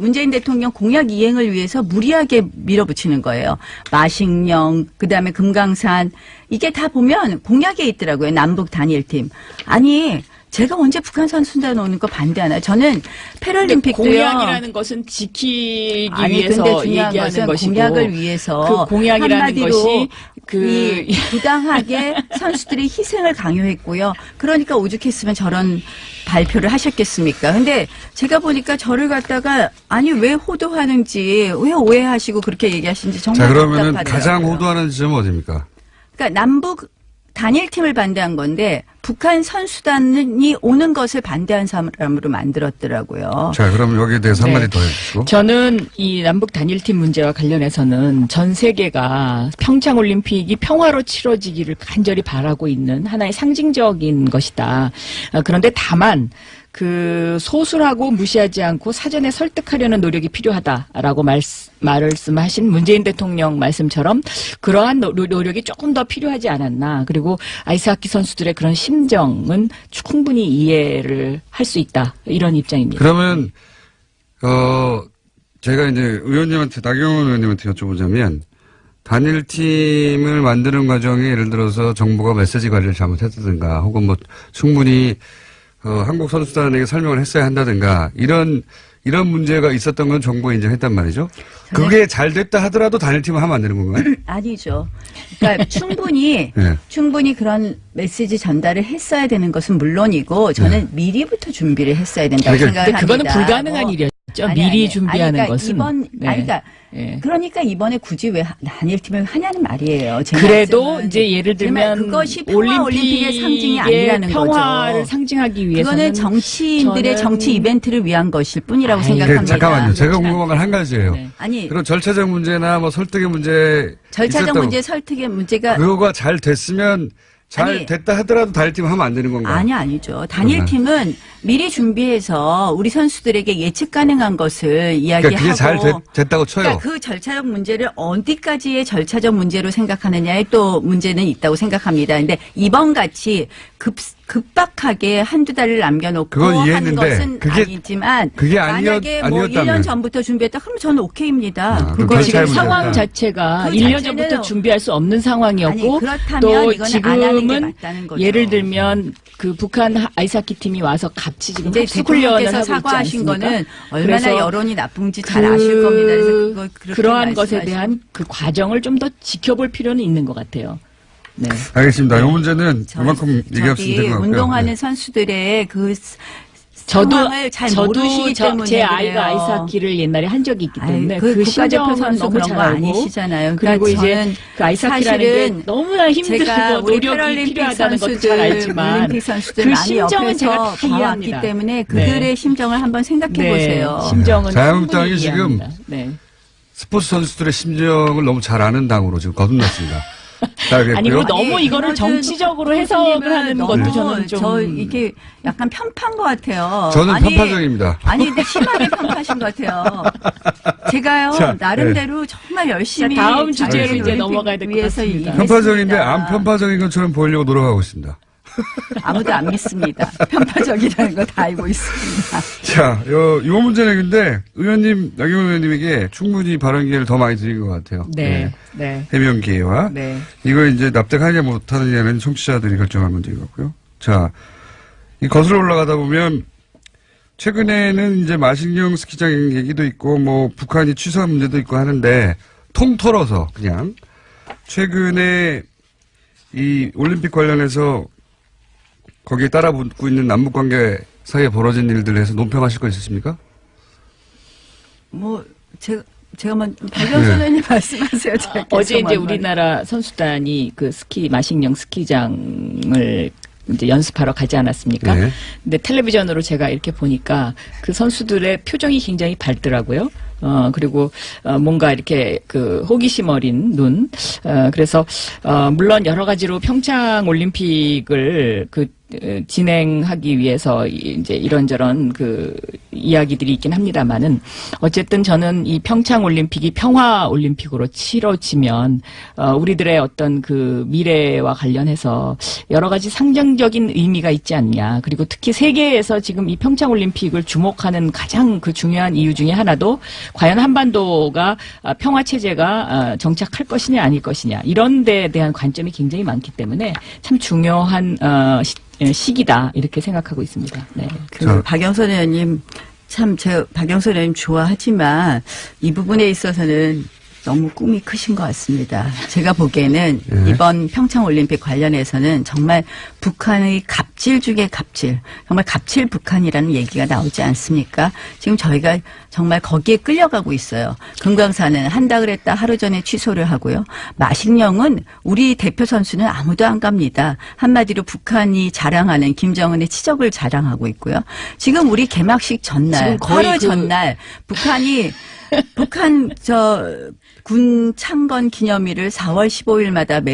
문재인 대통령 공약 이행을 위해서 무리하게 밀어붙이는 거예요. 마식령, 그다음에 금강산 이게 다 보면 공약에 있더라고요. 남북 단일팀. 아니 제가 언제 북한 선수단 오는 거 반대하나요? 저는 패럴림픽도요. 공약이라는 것은 지키기 위해서 근데 중요한 얘기하는 것은 것이고 공약을 위해서 그 공약이라는 것이 이 부당하게 선수들의 희생을 강요했고요. 그러니까 오죽했으면 저런 발표를 하셨겠습니까? 근데 제가 보니까 저를 갖다가 아니 왜 호도하는지 왜 오해하시고 그렇게 얘기하시는지 정말 자, 그러면은 답답하더라고요. 가장 호도하는 지점은 어디입니까? 그러니까 남북 단일팀을 반대한 건데 북한 선수단이 오는 것을 반대한 사람으로 만들었더라고요. 자, 그럼 여기에 대해서 한마디 더 해주시고. 저는 이 남북 단일팀 문제와 관련해서는 전 세계가 평창 올림픽이 평화로 치러지기를 간절히 바라고 있는 하나의 상징적인 것이다. 그런데 다만 그 소수라고 무시하지 않고 사전에 설득하려는 노력이 필요하다라고 말씀하신 문재인 대통령 말씀처럼 그러한 노력이 조금 더 필요하지 않았나. 그리고 아이스하키 선수들의 그런 심정은 충분히 이해를 할 수 있다. 이런 입장입니다. 그러면 제가 이제 나경원 의원님한테 여쭤보자면 단일팀을 만드는 과정에 예를 들어서 정부가 메시지 관리를 잘못했다든가 혹은 뭐 충분히 한국 선수단에게 설명을 했어야 한다든가 이런 문제가 있었던 건 정부가 인정했단 말이죠. 그게 잘 됐다 하더라도 단일팀을 하면 안 되는 건가요? 아니죠. 그러니까 충분히 네. 충분히 그런 메시지 전달을 했어야 되는 것은 물론이고 저는 미리부터 준비를 했어야 된다고 생각합니다. 그거는 불가능한 일이었죠. 미리 준비하는 것은. 그러니까 이번에 굳이 왜 단일팀을 하냐는 말이에요. 제 그래도 말씀은. 이제 예를 들면 그것이 올림픽의 상징이 아니라는 평화를 거죠. 상징하기 위해서는 그거는 정치인들의 정치 이벤트를 위한 것일 뿐이라고 아이, 생각합니다. 잠깐만요. 제가 궁금한 건 한 가지예요. 네. 아니 그런 절차적 문제나 뭐 설득의 문제 절차적 문제, 설득의 문제가 그거가 잘 됐으면 잘 됐다 하더라도 단일팀 하면 안 되는 건가요? 아니죠. 단일팀은 미리 준비해서 우리 선수들에게 예측 가능한 것을 이야기하고. 그러니까 그게 잘 됐다고 쳐요. 그러니까 그 절차적 문제를 어디까지의 절차적 문제로 생각하느냐에 또 문제는 있다고 생각합니다. 근데 이번 같이 급박하게 한두 달을 남겨놓고 그건 하는 이해했는데 것은 그게 아니지만 그게 만약에 뭐 아니었다면 1년 전부터 준비했다 그러면 저는 오케이입니다. 그거 지금 절차의 상황 문제다. 자체가 그 1년 자체는- 전부터 준비할 수 없는 상황이었고 아니, 그렇다면 또 이거는 안 하는 게 지금은 맞다는 거죠. 예를 들면 그 북한 아이스하키 팀이 와서 같이 지금 이제 합숙 훈련을 대통령께서 하고 있지 사과하신 않습니까? 거는 얼마나 그래서 여론이 나쁜지 잘 아실 겁니다. 그래서 그렇게 그러한 것에 말씀하시면. 대한 그 과정을 좀 더 지켜볼 필요는 있는 것 같아요. 네. 알겠습니다. 이 문제는 그만큼 얘기할 수 있는 것 같고요. 운동하는 네. 선수들의 그 상황을 잘 모르시기 때문에 제 아이가 그래요. 아이스하키를 옛날에 한 적이 있기 때문에 그 심정은 국가대표 선수 너무 그런 잘 거 알고 아니시잖아요. 그리고 그러니까 이제 저는 그 아이스하키라는 게 사실은 너무나 힘들고 제가 우리 노력이 패럴림픽 필요하다는 것도 잘 선수들, 알지만 올림픽 선수들 그 많이 심정은 제가 옆에서 다 봐왔기 이해합니다. 때문에 그들의 심정을 한번 생각해 보세요. 심정은 자유한국당이 충분히 지금 이해합니다. 네. 스포츠 선수들의 심정을 너무 잘 아는 당으로 지금 거듭났습니다. 알겠고요. 아니 그리고 너무 아니, 이거를 그거는 정치적으로 해석을 하는 너무 것도 저는 좀 저 이게 약간 편파인 것 같아요. 저는 아니, 편파적입니다. 아니 근데 심하게 편파신 것 같아요. 제가요 자, 나름대로 정말 열심히 자, 다음 주제로 자유를 이제 올림픽 넘어가야 될것 위해서 같습니다. 편파적인데 일했습니다. 안 편파적인 것처럼 보이려고 노력하고 있습니다. 아무도 안 믿습니다. 편파적이라는 거 다 알고 있습니다. 자, 요 문제는 근데 나경원 의원님에게 충분히 발언 기회를 더 많이 드린 것 같아요. 네. 네. 해명 기회와. 네. 이거 이제 납득하냐 못하느냐는 청취자들이 결정할 문제인 것 같고요. 자, 이 거슬러 올라가다 보면 최근에는 이제 마식령 스키장 얘기도 있고 뭐 북한이 취소한 문제도 있고 하는데 통털어서 그냥 최근에 이 올림픽 관련해서 거기에 따라붙고 있는 남북관계 사이에 벌어진 일들에 대해서 논평하실 거 있으십니까? 뭐 제가 박영선 의원님 말씀하세요. 제가 어제 계속 이제 말- 우리나라 선수단이 그 마식령 스키장을 이제 연습하러 가지 않았습니까? 네. 근데 텔레비전으로 제가 이렇게 보니까 그 선수들의 표정이 굉장히 밝더라고요. 그리고, 뭔가 이렇게 그 호기심 어린 눈. 그래서, 물론 여러 가지로 평창 올림픽을 진행하기 위해서 이제 이런저런 그 이야기들이 있긴 합니다만은 어쨌든 저는 이 평창 올림픽이 평화 올림픽으로 치러지면 우리들의 어떤 그 미래와 관련해서 여러 가지 상징적인 의미가 있지 않냐. 그리고 특히 세계에서 지금 이 평창 올림픽을 주목하는 가장 그 중요한 이유 중에 하나도 과연 한반도가 평화 체제가 정착할 것이냐 아닐 것이냐 이런 데에 대한 관점이 굉장히 많기 때문에 참 중요한 시기다 이렇게 생각하고 있습니다. 네. 박영선 의원님 참 제가 박영선 의원님 좋아하지만 이 부분에 있어서는 너무 꿈이 크신 것 같습니다. 제가 보기에는 이번 평창올림픽 관련해서는 정말 북한의 갑질 중에 갑질, 정말 갑질 북한이라는 얘기가 나오지 않습니까? 지금 저희가 정말 거기에 끌려가고 있어요. 금강산은 한다 그랬다 하루 전에 취소를 하고요. 마식령은 우리 대표 선수는 아무도 안 갑니다. 한마디로 북한이 자랑하는 김정은의 치적을 자랑하고 있고요. 지금 우리 개막식 전날, 지금 거의 8월 전날 북한이 북한 군 창건 기념일을 4월 15일마다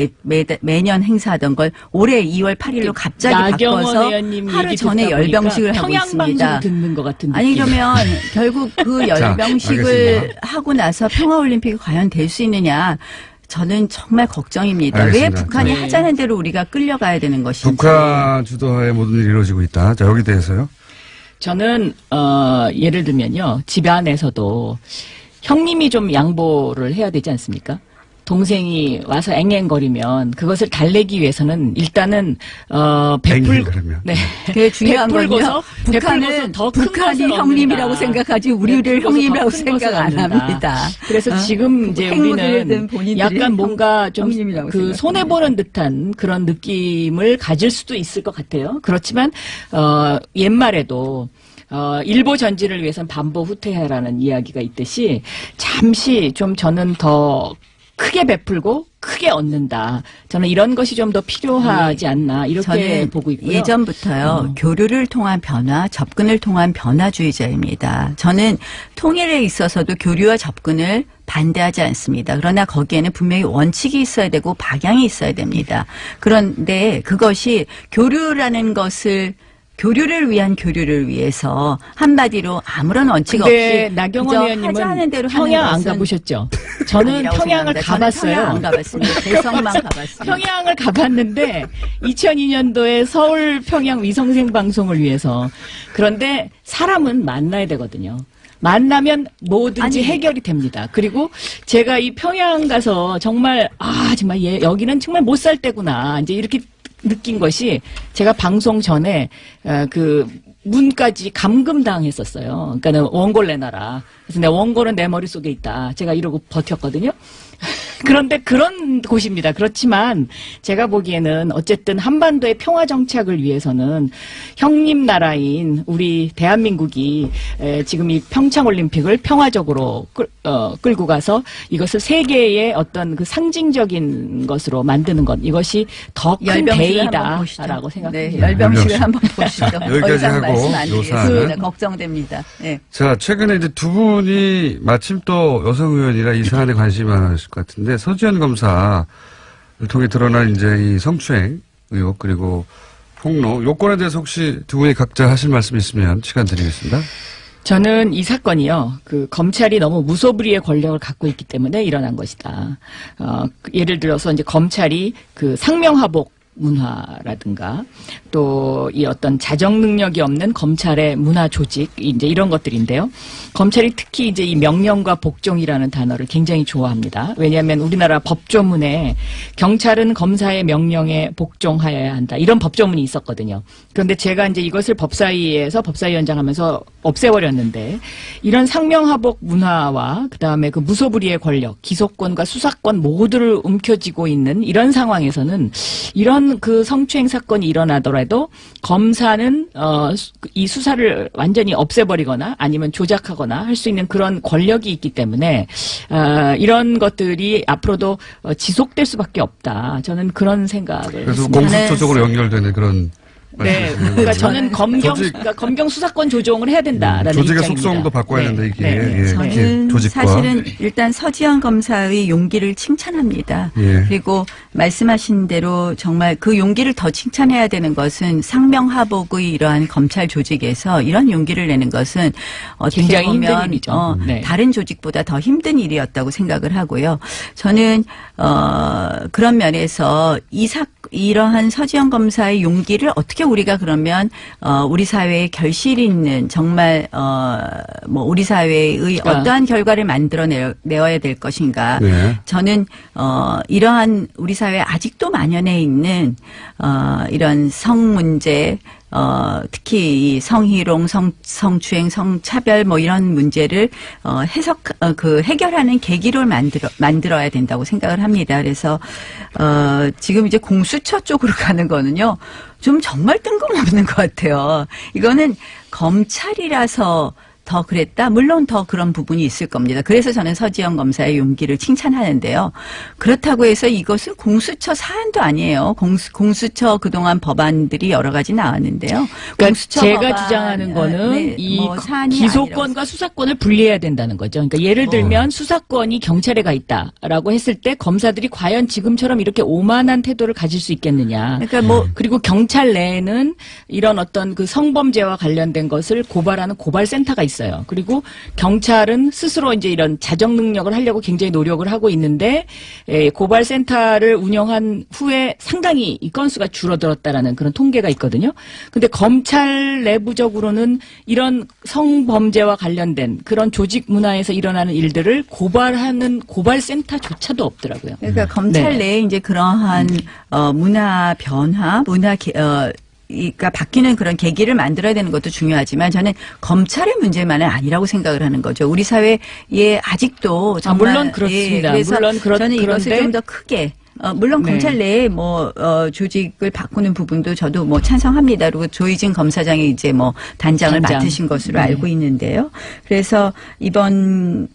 매년 행사하던 걸 올해 2월 8일로 갑자기 바꿔서 하루 전에 열병식을 하고 평양 있습니다. 방송 듣는 것 같은 아니 느낌. 그러면 결국 그 열병식을 알겠습니다. 하고 나서 평화올림픽이 과연 될 수 있느냐. 저는 정말 걱정입니다. 알겠습니다. 왜 북한이 네. 하자는 대로 우리가 끌려가야 되는 것인지. 북한 주도하에 모든 일이 이루어지고 있다. 자, 여기 대해서요. 저는 예를 들면요. 집안에서도 형님이 좀 양보를 해야 되지 않습니까? 동생이 와서 앵앵거리면 그것을 달래기 위해서는 일단은 앵앵거리면. 네. 그게 중요한 건요. 북한은 더 큰 북한이 것을 형님이라고 얻는다. 생각하지 우리를 더 형님이라고 큰 것을 생각 안 얻는다. 합니다. 그래서 지금 이제 행무들든 우리는 본인들이 약간 뭔가 좀 형님이라고 그 생각합니다. 손해 보는 듯한 그런 느낌을 가질 수도 있을 것 같아요. 그렇지만 옛말에도 일보 전진을 위해서는 반보 후퇴해라는 이야기가 있듯이 잠시 좀 저는 더 크게 베풀고 크게 얻는다. 저는 이런 것이 좀 더 필요하지 않나 이렇게 저는 보고 있고요. 예전부터요. 교류를 통한 변화, 접근을 통한 변화주의자입니다. 저는 통일에 있어서도 교류와 접근을 반대하지 않습니다. 그러나 거기에는 분명히 원칙이 있어야 되고 방향이 있어야 됩니다. 그런데 그것이 교류를 위한 교류를 위해서 한마디로 아무런 원칙 근데 없이 나경원 그저 하자는 대로 의원님은 하는 평양 안 것은 가보셨죠? 저는 아니라고 평양을 생각합니다. 저는 가봤어요. 평양 안 가봤습니다. 대성만 가봤습니다. 평양을 가봤는데 2002년도에 서울 평양 위성생 방송을 위해서 그런데 사람은 만나야 되거든요. 만나면 뭐든지 아니. 해결이 됩니다. 그리고 제가 이 평양 가서 정말 정말 여기는 정말 못 살 때구나 이제 이렇게 느낀 것이 제가 방송 전에 그 문까지 감금당했었어요. 그러니까는 원고를 내놔라. 그래서 내 원고는 내 머릿속에 있다. 제가 이러고 버텼거든요. 그런데 그런 곳입니다. 그렇지만 제가 보기에는 어쨌든 한반도의 평화 정착을 위해서는 형님 나라인 우리 대한민국이 지금 이 평창올림픽을 평화적으로 끌고 가서 이것을 세계의 어떤 그 상징적인 것으로 만드는 것, 이것이 더 큰 대의다라고 생각합니다. 네, 열병식을 한번 보시죠. 여기까지 하고 말씀 안 드리겠습니다. 요사는. 걱정됩니다. 네. 자, 최근에 이제 두 분이 마침 또 여성 의원이라 이 사안에 관심이 많으실 것 같은데, 서지현 검사를 통해 드러난 이제 이 성추행 의혹 그리고 폭로 요건에 대해서 혹시 두 분이 각자 하실 말씀 있으면 시간 드리겠습니다. 저는 이 사건이요, 그 검찰이 너무 무소불위의 권력을 갖고 있기 때문에 일어난 것이다. 예를 들어서 이제 검찰이 그 상명하복 문화라든가 또 이 어떤 자정 능력이 없는 검찰의 문화 조직, 이제 이런 것들인데요. 검찰이 특히 이제 이 명령과 복종이라는 단어를 굉장히 좋아합니다. 왜냐하면 우리나라 법조문에 경찰은 검사의 명령에 복종하여야 한다, 이런 법조문이 있었거든요. 그런데 제가 이제 이것을 법사위에서 법사위원장 하면서 없애버렸는데, 이런 상명하복 문화와 그다음에 그 무소불위의 권력, 기소권과 수사권 모두를 움켜쥐고 있는 이런 상황에서는 이런 그 성추행 사건이 일어나더라도 검사는 이 수사를 완전히 없애버리거나 아니면 조작하거나 할 수 있는 그런 권력이 있기 때문에 이런 것들이 앞으로도 지속될 수밖에 없다. 저는 그런 생각을 그래서 했습니다. 공수처적으로 연결되는 그런. 네, 그러니까 저는 그러니까 검경 수사권 조정을 해야 된다라는 조직의 입장입니다. 속성도 바꿔야 된다, 이게. 네. 예, 저는 조직과. 사실은 일단 서지현 검사의 용기를 칭찬합니다. 예. 그리고 말씀하신 대로 정말 그 용기를 더 칭찬해야 되는 것은 상명하복의 이러한 검찰 조직에서 이런 용기를 내는 것은 어떻게 굉장히 보면 힘든 일이죠. 네. 다른 조직보다 더 힘든 일이었다고 생각을 하고요. 저는 그런 면에서 이러한 서지현 검사의 용기를 어떻게 우리가 그러면 우리 사회에 결실 있는 정말 뭐 우리 사회의 어떠한 결과를 만들어내어야 될 것인가. 네. 저는 이러한 우리 사회에 아직도 만연해 있는 이런 성 문제, 특히 이 성희롱, 성추행, 성차별 뭐 이런 문제를 해결하는 계기를 만들어야 된다고 생각을 합니다. 그래서 지금 이제 공수처 쪽으로 가는 거는요, 좀 정말 뜬금없는 것 같아요. 이거는 검찰이라서 더 그랬다? 물론 더 그런 부분이 있을 겁니다. 그래서 저는 서지현 검사의 용기를 칭찬하는데요. 그렇다고 해서 이것은 공수처 사안도 아니에요. 공수처 그동안 법안들이 여러 가지 나왔는데요. 그러니까 공수처 제가 법안, 주장하는 거는 네, 이 뭐 사안이 기소권과 아니라고. 수사권을 분리해야 된다는 거죠. 그러니까 예를 들면 수사권이 경찰에 가 있다라고 했을 때 검사들이 과연 지금처럼 이렇게 오만한 태도를 가질 수 있겠느냐. 그러니까 뭐 그리고 경찰 내에는 이런 어떤 그 성범죄와 관련된 것을 고발하는 고발센터가 있어요. 그리고 경찰은 스스로 이제 이런 자정 능력을 하려고 굉장히 노력을 하고 있는데 고발센터를 운영한 후에 상당히 이 건수가 줄어들었다라는 그런 통계가 있거든요. 근데 검찰 내부적으로는 이런 성범죄와 관련된 그런 조직 문화에서 일어나는 일들을 고발하는 고발센터조차도 없더라고요. 그러니까 검찰 네. 내에 이제 그러한 문화 변화, 그러니까 바뀌는 그런 계기를 만들어야 되는 것도 중요하지만 저는 검찰의 문제만은 아니라고 생각을 하는 거죠. 우리 사회에 아직도 정말 물론 그렇습니다. 그래서 물론 저는 이것을 그런데 좀 더 크게 물론 네. 검찰 내에 조직을 바꾸는 부분도 저도 찬성합니다. 그리고 조희진 검사장이 이제 단장을 단장. 맡으신 것으로 네. 알고 있는데요. 그래서 이번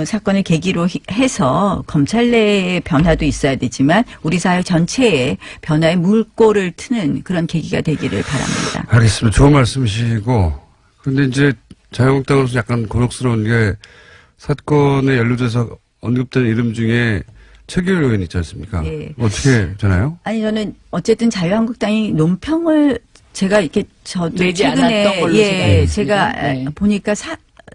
사건을 계기로 해서 검찰 내의 변화도 있어야 되지만 우리 사회 전체의 변화에 물꼬를 트는 그런 계기가 되기를 바랍니다. 알겠습니다. 좋은 말씀이시고. 근데 이제 자유한국당으로서 약간 곤혹스러운 게 사건에 연루돼서 언급된 이름 중에 최규일 의원 있지 않습니까? 예. 어떻게 되나요? 아니 저는 어쨌든 자유한국당이 논평을 제가 이렇게 저도 내지 최근에 않았던 걸로 제가 알고 있습니다. 제가 네. 보니까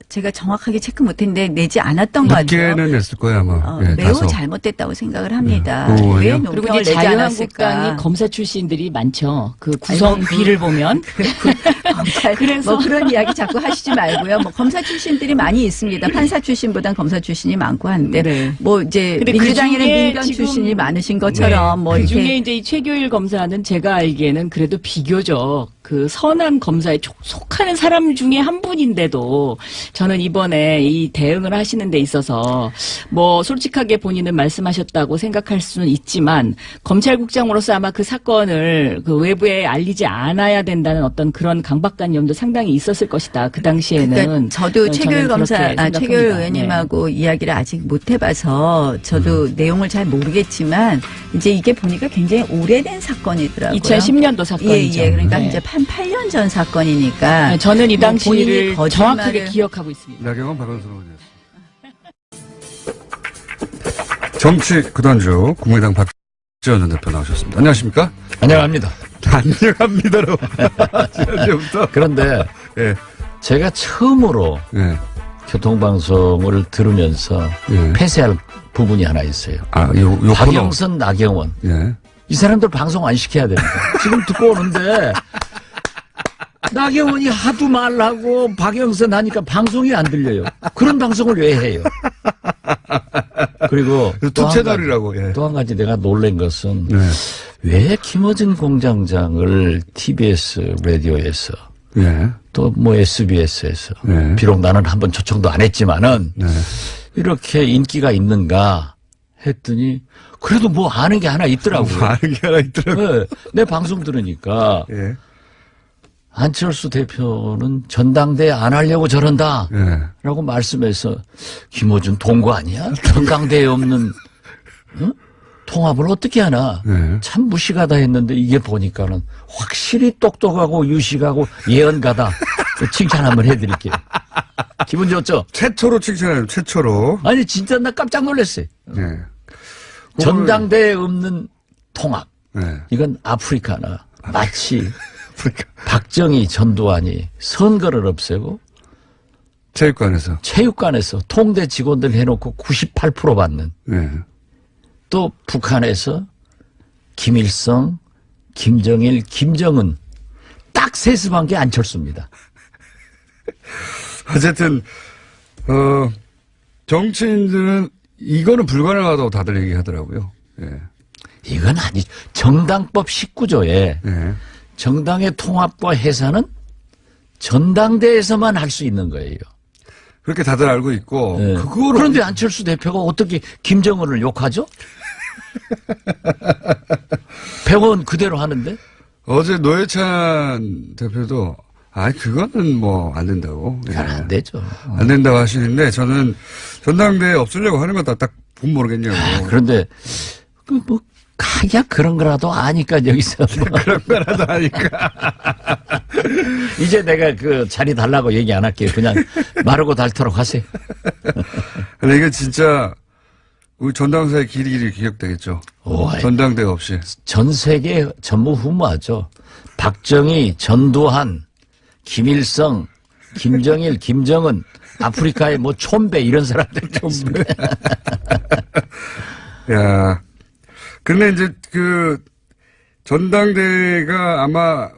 제가 정확하게 체크 못했는데 내지 않았던 것 같아요. 늦게는 냈을 거예요 아마. 매우 다소. 잘못됐다고 생각을 합니다. 네. 왜 그리고 그리고 논평을 이제 내지 자유한국당이 않았을까? 검사 출신들이 많죠. 그 구성비를 보면. 검찰 그래서- 그런 이야기 자꾸 하시지 말고요. 검사 출신들이 많이 있습니다. 판사 출신보단 검사 출신이 많고 한데 네. 이제 근데 민주당에는 그중에 민변 지금- 출신이 많으신 것처럼 그 중에 이렇게 이제 이 최교일 검사는 제가 알기에는 그래도 비교적 그 선한 검사에 속하는 사람 중에 한 분인데도 저는 이번에 이 대응을 하시는 데 있어서 뭐 솔직하게 본인은 말씀하셨다고 생각할 수는 있지만 검찰국장으로서 아마 그 사건을 그 외부에 알리지 않아야 된다는 어떤 그런 강박관념도 상당히 있었을 것이다. 그 당시에는. 그러니까 저도 최규일 최규일 의원님하고 이야기를 아직 못 해봐서 저도 내용을 잘 모르겠지만 이제 이게 보니까 굉장히 오래된 사건이더라고요. 2010년도 사건이죠. 예. 그러니까 이제 한 8년 전 사건이니까. 네, 저는 이 당시를 뭐 정확하게 기억하고 있습니다. 나경원 박원순 의원이었습니다. 정치 구단주 국민의당 박지원 전 대표 나오셨습니다. 안녕하십니까? 안녕합니다. 안녕합니다로. 지난주부터. 그런데 예. 제가 처음으로 예. 교통방송을 들으면서 예. 폐쇄할 부분이 하나 있어요. 요 박영선, 나경원. 예. 이 사람들 방송 안 시켜야 됩니다. 지금 듣고 오는데 나경원이 하도 말하고 박영선 하니까 방송이 안 들려요. 그런 방송을 왜 해요? 그리고 두 채널이라고. 예. 또 한 가지 내가 놀란 것은 네. 왜 김어준 공장장을 TBS 라디오에서 예. 또 뭐 SBS에서 네. 비록 나는 한번 초청도 안 했지만은 네. 이렇게 인기가 있는가 했더니 그래도 뭐 아는 게 하나 있더라고요. 아는 게 하나 있더라고요. 네, 내 방송 들으니까 예. 안철수 대표는 전당대회 안 하려고 저런다 예. 라고 말씀해서 김어준 동거 아니야? 전당대회 없는 응? 통합을 어떻게 하나? 네. 참 무식하다 했는데 이게 보니까는 확실히 똑똑하고 유식하고 예언가다. 칭찬 한번 해드릴게요. 기분 좋죠? 최초로 칭찬해요. 최초로. 아니 진짜 나 깜짝 놀랐어요. 예. 전당대회 없는 통합. 예. 이건 아프리카나 마치 박정희 전두환이 선거를 없애고 체육관에서 통대 직원들 해놓고 98% 받는 예. 또 북한에서 김일성, 김정일, 김정은 딱 세습한 게 안철수입니다. 어쨌든 정치인들은 이거는 불가능하다고 다들 얘기하더라고요. 예. 이건 아니죠. 정당법 19조에 예. 정당의 통합과 해산은 전당대회에서만 할 수 있는 거예요. 그렇게 다들 알고 있고 네. 그거를 그런데 안철수 대표가 어떻게 김정은을 욕하죠? 100원 그대로 하는데? 어제 노회찬 대표도 그거는 뭐 안 된다고. 예. 안 되죠. 안 된다고 하시는데 저는 전당대회 없으려고 하는 거다 딱 보면 모르겠냐고. 그런데 뭐 가야 그런 거라도 아니까 여기서 뭐. 그런 거라도 아니까. 이제 내가 그 자리 달라고 얘기 안 할게요. 그냥 마르고 닳도록 하세요. 근데 이거 진짜 우리 전당사의 길이 기억되겠죠. 전당대회 없이. 전 세계 전무후무하죠. 박정희, 전두환, 김일성, 김정일, 김정은, 아프리카의 뭐 촌배 이런 사람들 촌배. 야, 근데 이제 그 전당대회가 아마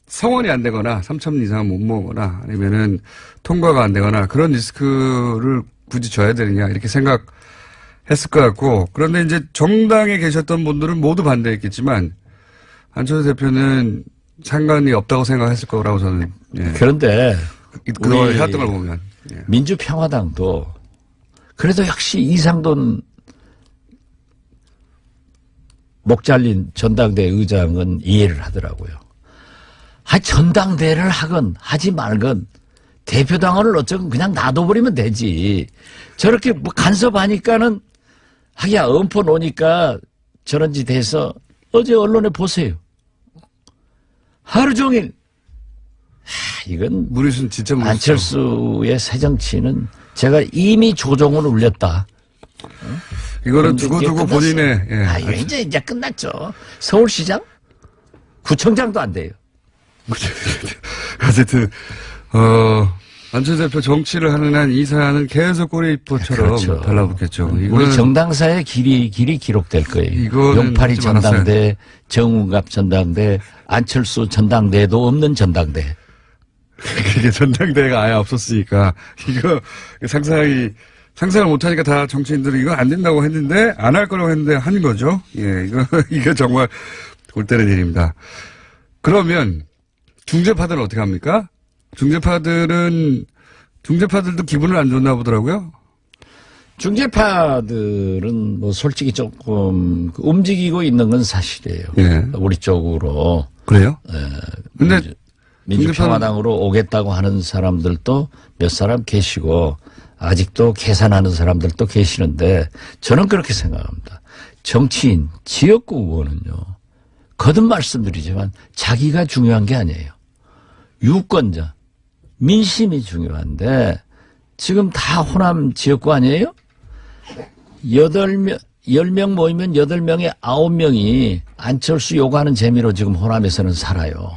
성원이 안 되거나 3,000 이상 못 모으거나 아니면은 통과가 안 되거나 그런 리스크를 굳이 져야 되느냐 이렇게 생각했을 것 같고, 그런데 이제 정당에 계셨던 분들은 모두 반대했겠지만 안철수 대표는 상관이 없다고 생각했을 거라고 저는. 예. 그런데 그동안 해왔던 걸 보면. 예. 민주평화당도 그래도 역시 이상돈 목 잘린 전당대 의장은 이해를 하더라고요. 전당대회를 하건 하지 말건 대표당원을 어쩌건 그냥 놔둬버리면 되지. 저렇게 뭐 간섭하니까는 하기야 엄포 놓으니까 저런 짓 해서 어제 언론에 보세요. 하루 종일 이건 무리수는 진짜 무리수. 안철수의 새정치는 제가 이미 조종을 울렸다. 이거는 두고두고 본인의. 예. 이제 끝났죠. 서울시장? 구청장도 안 돼요. 어쨌든 안철수 대표 정치를 하는 한 이 사안은 계속 꼬리포처럼 그렇죠. 달라붙겠죠. 우리 정당사의 길이 기록될 거예요. 용팔이 전당대, 정운갑 전당대, 안철수 전당대도 없는 전당대. 그게 전당대회가 아예 없었으니까 이거 상상을 못하니까 다 정치인들이 이거 안 된다고 했는데 안 할 거라고 했는데 하는 거죠. 예, 이거 정말 골 때리는 일입니다. 그러면 중재파들은 어떻게 합니까? 중재파들도 기분을 안 좋나 보더라고요. 중재파들은 뭐 솔직히 조금 움직이고 있는 건 사실이에요. 예. 우리 쪽으로. 그래요? 근데 민주평화당으로 오겠다고 하는 사람들도 몇 사람 계시고 아직도 계산하는 사람들도 계시는데 저는 그렇게 생각합니다. 정치인, 지역구 의원은요. 거듭 말씀드리지만 자기가 중요한 게 아니에요. 유권자, 민심이 중요한데 지금 다 호남 지역구 아니에요? 10명 모이면 8명에 9명이 안철수 요구하는 재미로 지금 호남에서는 살아요.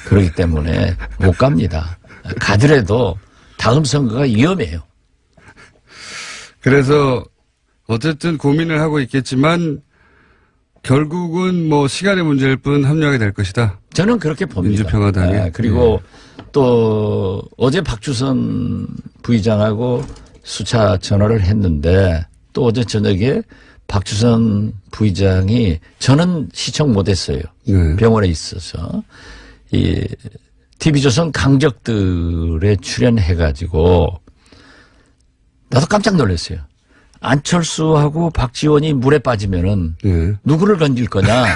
그렇기 때문에 못 갑니다. 가더라도 다음 선거가 위험해요. 그래서 어쨌든 고민을 하고 있겠지만 결국은 뭐 시간의 문제일 뿐 합류하게 될 것이다. 저는 그렇게 봅니다. 민주평화당이. 그리고 또 어제 박주선 부의장하고 수차 전화를 했는데 또 어제 저녁에 박주선 부의장이 저는 시청 못했어요. 네. 병원에 있어서 이 TV조선 강적들에 출연해가지고 나도 깜짝 놀랐어요. 안철수하고 박지원이 물에 빠지면은 예. 누구를 건질 거냐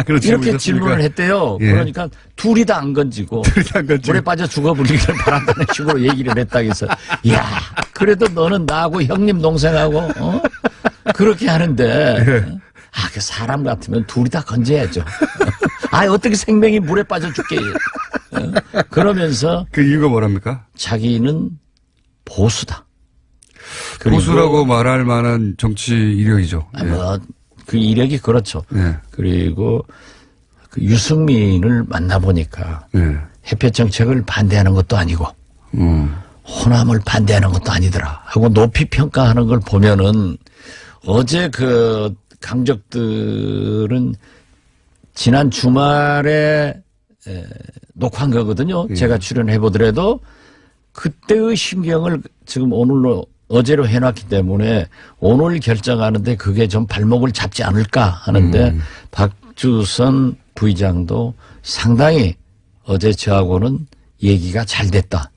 그렇지, 이렇게 보셨습니까? 질문을 했대요. 예. 그러니까 둘이 다 안 건지고 물에 빠져 죽어버리기를 바란다는 식으로 얘기를 했다고 해서 이야 그래도 너는 나하고 형님 동생하고 그렇게 하는데 그 사람 같으면 둘이 다 건져야죠. 어떻게 생명이 물에 빠져 죽게 그러면서 그 이유가 뭐랍니까? 자기는 보수다. 보수라고 말할 만한 정치 이력이죠. 그 이력이 그렇죠. 예. 그리고 그 유승민을 만나보니까 예. 햇볕 정책을 반대하는 것도 아니고 호남을 반대하는 것도 아니더라 하고 높이 평가하는 걸 보면은 어제 그 강적들은 지난 주말에 녹화한 거거든요. 예. 제가 출연해 보더라도 그때의 심경을 지금 오늘로 어제로 해놨기 때문에 오늘 결정하는데 그게 좀 발목을 잡지 않을까 하는데 박주선 부의장도 상당히 어제 저하고는 얘기가 잘 됐다.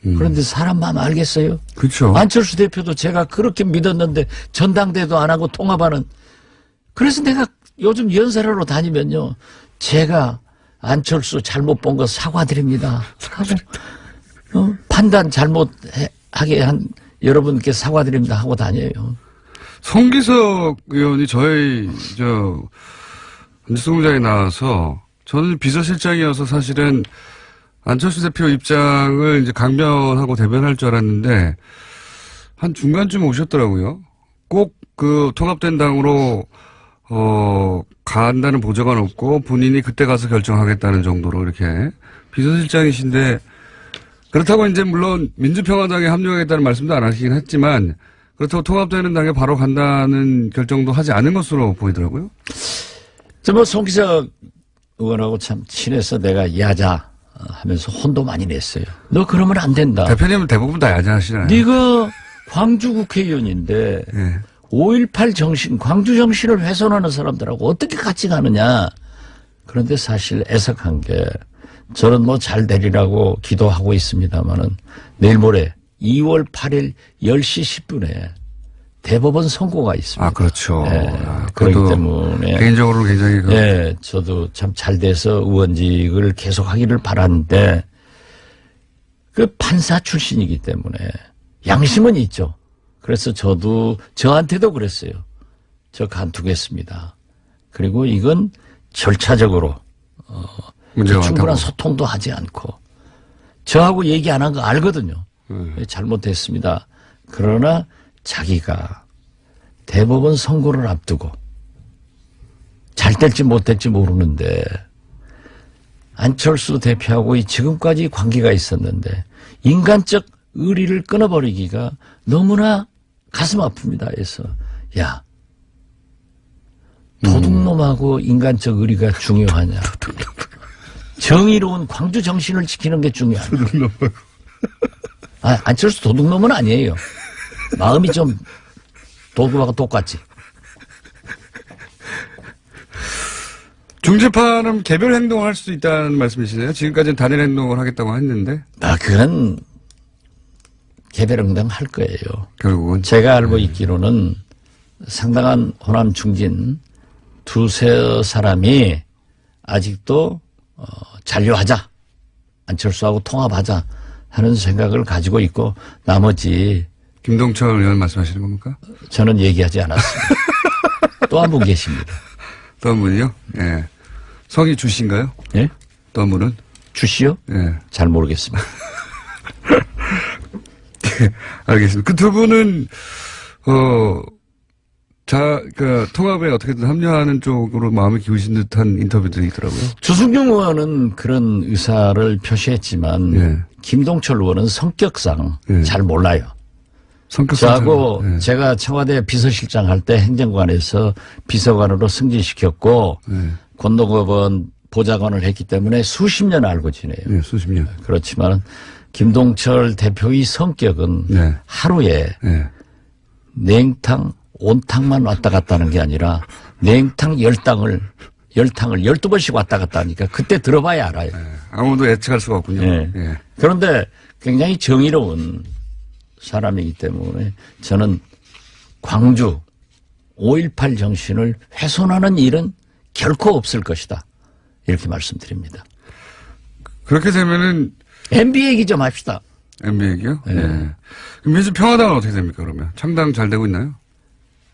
그런데 사람 마음 알겠어요? 그렇죠. 안철수 대표도 제가 그렇게 믿었는데 전당대도 안 하고 통합하는. 그래서 내가 요즘 연설하러 다니면요. 제가 안철수 잘못 본 거 사과드립니다. 판단 잘못하게 한 여러분께 사과드립니다 하고 다녀요. 송기석 의원이 저희 뉴스공장에 나와서 저는 비서실장이어서 사실은 안철수 대표 입장을 이제 강변하고 대변할 줄 알았는데 한 중간쯤 오셨더라고요. 꼭 그 통합된 당으로 간다는 보장은 없고 본인이 그때 가서 결정하겠다는 정도로 이렇게 비서실장이신데 그렇다고 이제 물론 민주평화당에 합류하겠다는 말씀도 안 하시긴 했지만 그렇다고 통합되는 당에 바로 간다는 결정도 하지 않은 것으로 보이더라고요. 뭐 송기석 의원하고 참 친해서 내가 야자 하면서 혼도 많이 냈어요. 너 그러면 안 된다. 대표님은 대부분 다 야자하시나요? 네가 광주 국회의원인데 네. 5.18 정신, 광주 정신을 훼손하는 사람들하고 어떻게 같이 가느냐. 그런데 사실 애석한 게 저는 뭐 잘 되리라고 기도하고 있습니다만은 내일 모레 2월 8일 10시 10분에 대법원 선고가 있습니다. 그렇죠. 네, 그렇기 때문에 개인적으로 굉장히 네, 저도 참 잘 돼서 의원직을 계속하기를 바라는데 그 판사 출신이기 때문에 양심은 있죠. 그래서 저도 저한테도 그랬어요. 저 간투겠습니다. 그리고 이건 절차적으로 충분한 많다고. 소통도 하지 않고 저하고 얘기 안 한 거 알거든요. 잘못했습니다. 그러나 자기가 대법원 선고를 앞두고 잘 될지 못 될지 모르는데 안철수 대표하고 지금까지 관계가 있었는데 인간적 의리를 끊어버리기가 너무나 가슴 아픕니다. 해서 야 도둑놈하고 인간적 의리가 중요하냐. 정의로운 광주 정신을 지키는 게 중요하냐. 안철수 도둑놈은 아니에요. 마음이 좀 도둑하고 똑같지. 중재파는 개별 행동을 할 수도 있다는 말씀이시네요. 지금까지는 단일 행동을 하겠다고 했는데. 그건 개별 행동 할 거예요. 결국은. 제가 알고 있기로는 상당한 호남 중진 두세 사람이 아직도 잔류하자, 안철수하고 통합하자 하는 생각을 가지고 있고 나머지 김동철 의원 말씀하시는 겁니까? 저는 얘기하지 않았습니다. 또 한 분 계십니다. 또 한 분이요? 예. 성이 주씨인가요? 예? 또 한 분은? 주씨요? 예. 잘 모르겠습니다. 알겠습니다. 그 두 분은, 통합에 어떻게든 합류하는 쪽으로 마음을 기우신 듯한 인터뷰들이 있더라고요. 주승용 의원은 그런 의사를 표시했지만, 예. 김동철 의원은 성격상 예. 잘 몰라요. 저하고 예. 제가 청와대 비서실장 할 때 행정관에서 비서관으로 승진시켰고, 예. 권노급은 보좌관을 했기 때문에 수십 년 알고 지내요. 예, 수십 년. 그렇지만, 김동철 대표의 성격은 네. 하루에 예. 냉탕, 온탕만 왔다 갔다 하는 게 아니라 냉탕, 열탕을 12번씩 왔다 갔다 하니까 그때 들어봐야 알아요. 아무도 예측할 수가 없군요. 예. 예. 그런데 굉장히 정의로운 사람이기 때문에 저는 광주 5.18 정신을 훼손하는 일은 결코 없을 것이다. 이렇게 말씀드립니다. 그렇게 되면은 MB 얘기 좀 합시다. MB 얘기요? 예. 예. 그럼 민주평화당은 어떻게 됩니까, 그러면? 창당 잘 되고 있나요?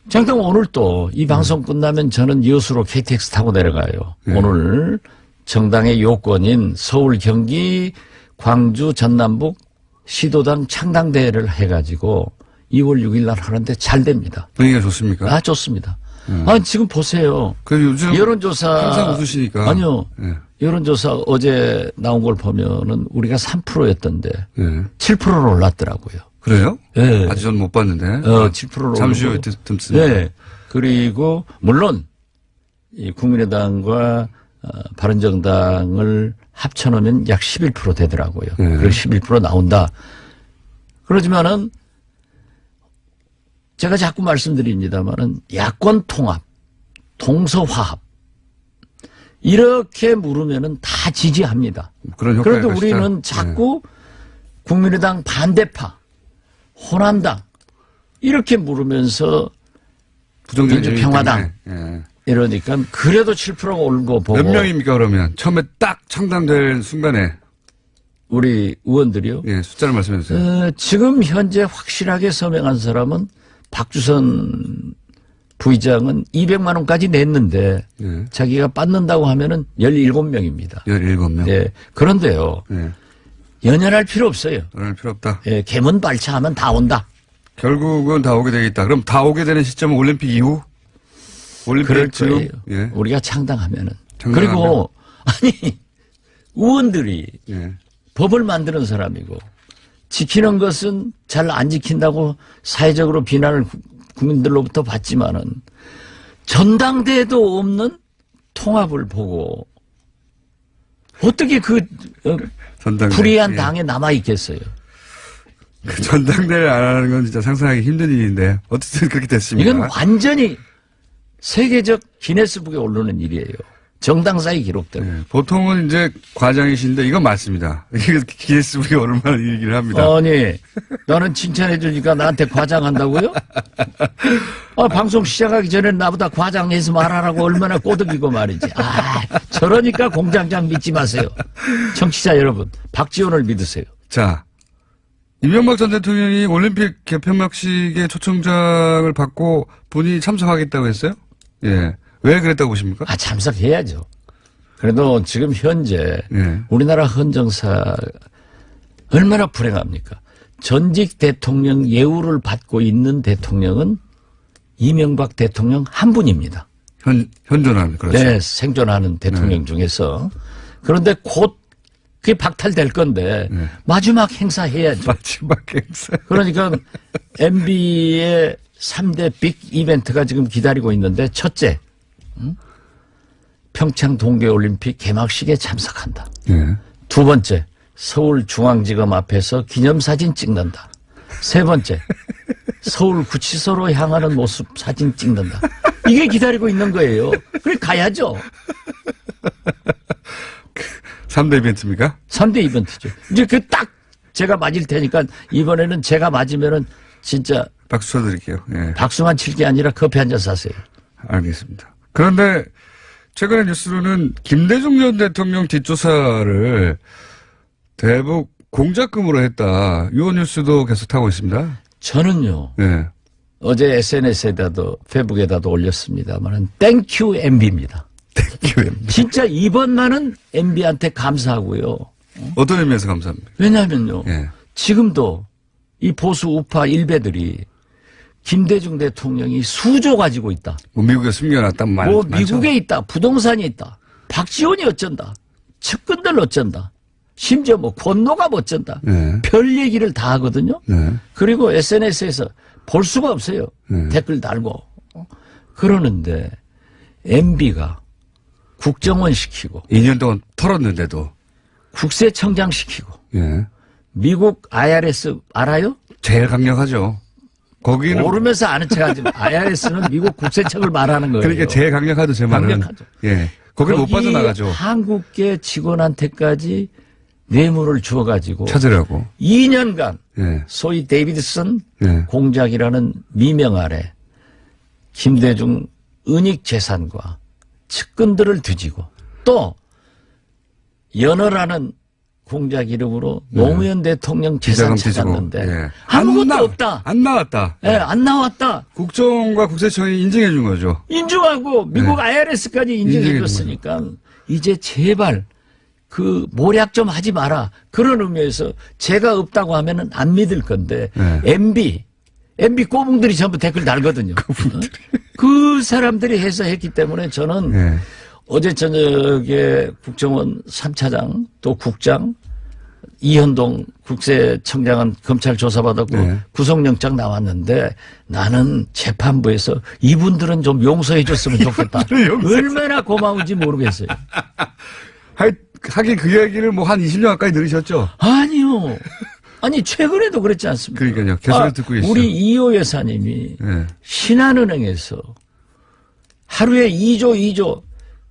장당 오늘 또 이 방송 끝나면 저는 여수로 KTX 타고 내려가요. 예. 오늘 정당의 요건인 서울, 경기, 광주, 전남북 시도당 창당대회를 해가지고 2월 6일 날 하는데 잘 됩니다. 분위기가 좋습니까? 좋습니다. 지금 보세요. 그 요즘 여론조사. 항상 웃으시니까. 아니요. 예. 여론조사 어제 나온 걸 보면은 우리가 3%였던데 예. 7%로 올랐더라고요. 그래요? 예. 아직 전 못 봤는데. 7%로 잠시 후에 오르고. 듬습니다. 네. 그리고 물론 이 국민의당과 바른정당을 합쳐놓으면 약 11% 되더라고요. 네. 그리고 11% 나온다. 그러지만은 제가 자꾸 말씀드립니다만은 야권 통합, 동서화합 이렇게 물으면은 다 지지합니다. 그런 효과가 그런데 있을 것이다. 우리는 자꾸 국민의당 반대파, 호남당 이렇게 물으면서 부정적인 민주평화당 예. 이러니까 그래도 7%가 오른 거 보고 몇 명입니까, 그러면? 처음에 딱 창당될 순간에. 우리 의원들이요. 예, 숫자를 말씀해 주세요. 지금 현재 확실하게 서명한 사람은 박주선 부의장은 200만 원까지 냈는데 예. 자기가 받는다고 하면은 17명입니다. 17명. 예. 그런데요. 예. 연연할 필요 없어요. 그럴 필요 없다. 예, 개문 발차하면 다 온다. 결국은 다 오게 되겠다. 그럼 다 오게 되는 시점은 올림픽 이후? 올림픽 그럴 즈음? 거예요. 예. 우리가 창당하면은. 창당하면. 그리고 아니 의원들이 예. 법을 만드는 사람이고 지키는 것은 잘 안 지킨다고 사회적으로 비난을 국민들로부터 받지만은 전당대회도 없는 통합을 보고 어떻게 그 전당대회. 불의한 예. 당에 남아 있겠어요. 그 전당대회를 안 하는 건 진짜 상상하기 힘든 일인데 어쨌든 그렇게 됐습니다. 이건 완전히 세계적 기네스북에 오르는 일이에요. 정당사에 기록되고. 예. 보통은 이제 과장이신데 이건 맞습니다. 이게 기네스북에 오를 만한 일이긴 합니다. 아니, 나는 칭찬해 주니까 나한테 과장한다고요? 방송 시작하기 전에 나보다 과장해서 말하라고 얼마나 꼬드기고 말이지. 저러니까 공장장 믿지 마세요. 청취자 여러분, 박지원을 믿으세요. 자, 이명박 전 대통령이 올림픽 개편막식에 초청장을 받고 본인이 참석하겠다고 했어요? 예. 왜 그랬다고 보십니까? 참석해야죠. 그래도 지금 현재 예. 우리나라 헌정사 얼마나 불행합니까? 전직 대통령 예우를 받고 있는 대통령은 이명박 대통령 한 분입니다. 현존하는, 그렇죠. 네, 생존하는 대통령 중에서. 그런데 곧 그게 박탈될 건데 마지막 행사 해야죠. 마지막 행사. 그러니까 MB의 3대 빅 이벤트가 지금 기다리고 있는데 첫째, 평창 동계올림픽 개막식에 참석한다. 예. 두 번째, 서울중앙지검 앞에서 기념사진 찍는다. 세 번째, 서울구치소로 향하는 모습 사진 찍는다. 이게 기다리고 있는 거예요. 그래 가야죠. 3대 이벤트입니까? 3대 이벤트죠. 이제 그 딱 제가 맞을 테니까 이번에는 제가 맞으면은 진짜 박수 쳐드릴게요. 예. 박수만 칠 게 아니라 커피 한 잔 사세요. 알겠습니다. 그런데 최근의 뉴스로는 김대중 전 대통령 뒷조사를 대북 공작금으로 했다. 이 뉴스도 계속 타고 있습니다. 저는요. 예. 어제 SNS에다도 페북에다도 올렸습니다만 땡큐 MB입니다. 땡큐 MB. 진짜 이번만은 MB한테 감사하고요. 어떤 의미에서 감사합니다. 왜냐하면요. 예. 지금도 이 보수 우파 일베들이 김대중 대통령이 수조 가지고 있다. 뭐 미국에 숨겨놨단 말 뭐 많죠. 미국에 있다. 부동산이 있다. 박지원이 어쩐다. 측근들 어쩐다. 심지어 뭐 권노가 어쩐다. 네. 별 얘기를 다 하거든요. 네. 그리고 SNS에서 볼 수가 없어요. 네. 댓글 달고. 그러는데 MB가 국정원 시키고 2년 동안 털었는데도. 국세청장 시키고 예. 미국 IRS 알아요? 제일 강력하죠. 거기는. 모르면서 아는 척하지 마. IRS는 미국 국세청을 말하는 거예요. 그러니까 제일 강력하죠, 제 말은. 강력하죠. 예. 거기 못 거기 빠져나가죠. 한국계 직원한테까지 뇌물을 주어가지고 찾으려고. 2년간 예. 소위 데이비드슨 예. 공작이라는 미명 아래 김대중 은닉 재산과 측근들을 뒤지고 또 연어라는 공작 이름으로 노무현 대통령 재산 찾았는데 예. 아무것도 없다. 안 나왔다. 예, 안 나왔다. 국정원과 국세청이 인증해 준 거죠. 인증하고 미국 네. IRS까지 인증해 줬으니까 이제 제발 그 모략 좀 하지 마라. 그런 의미에서 제가 없다고 하면은 안 믿을 건데 네. MB 꼬붕들이 전부 댓글 달거든요. 그 사람들이 해서 했기 때문에 저는 예. 어제 저녁에 국정원 3차장 또 국장 이현동 국세청장은 검찰 조사받았고 네. 구속영장 나왔는데 나는 재판부에서 이분들은 좀 용서해 줬으면 좋겠다. 얼마나 고마운지 모르겠어요. 하긴 그 얘기를 뭐 한 20년 가까이 들으셨죠? 아니요. 아니 최근에도 그랬지 않습니까? 그러니까요. 계속 듣고 계시죠. 우리 이호 여사님이 네. 신한은행에서 하루에 2조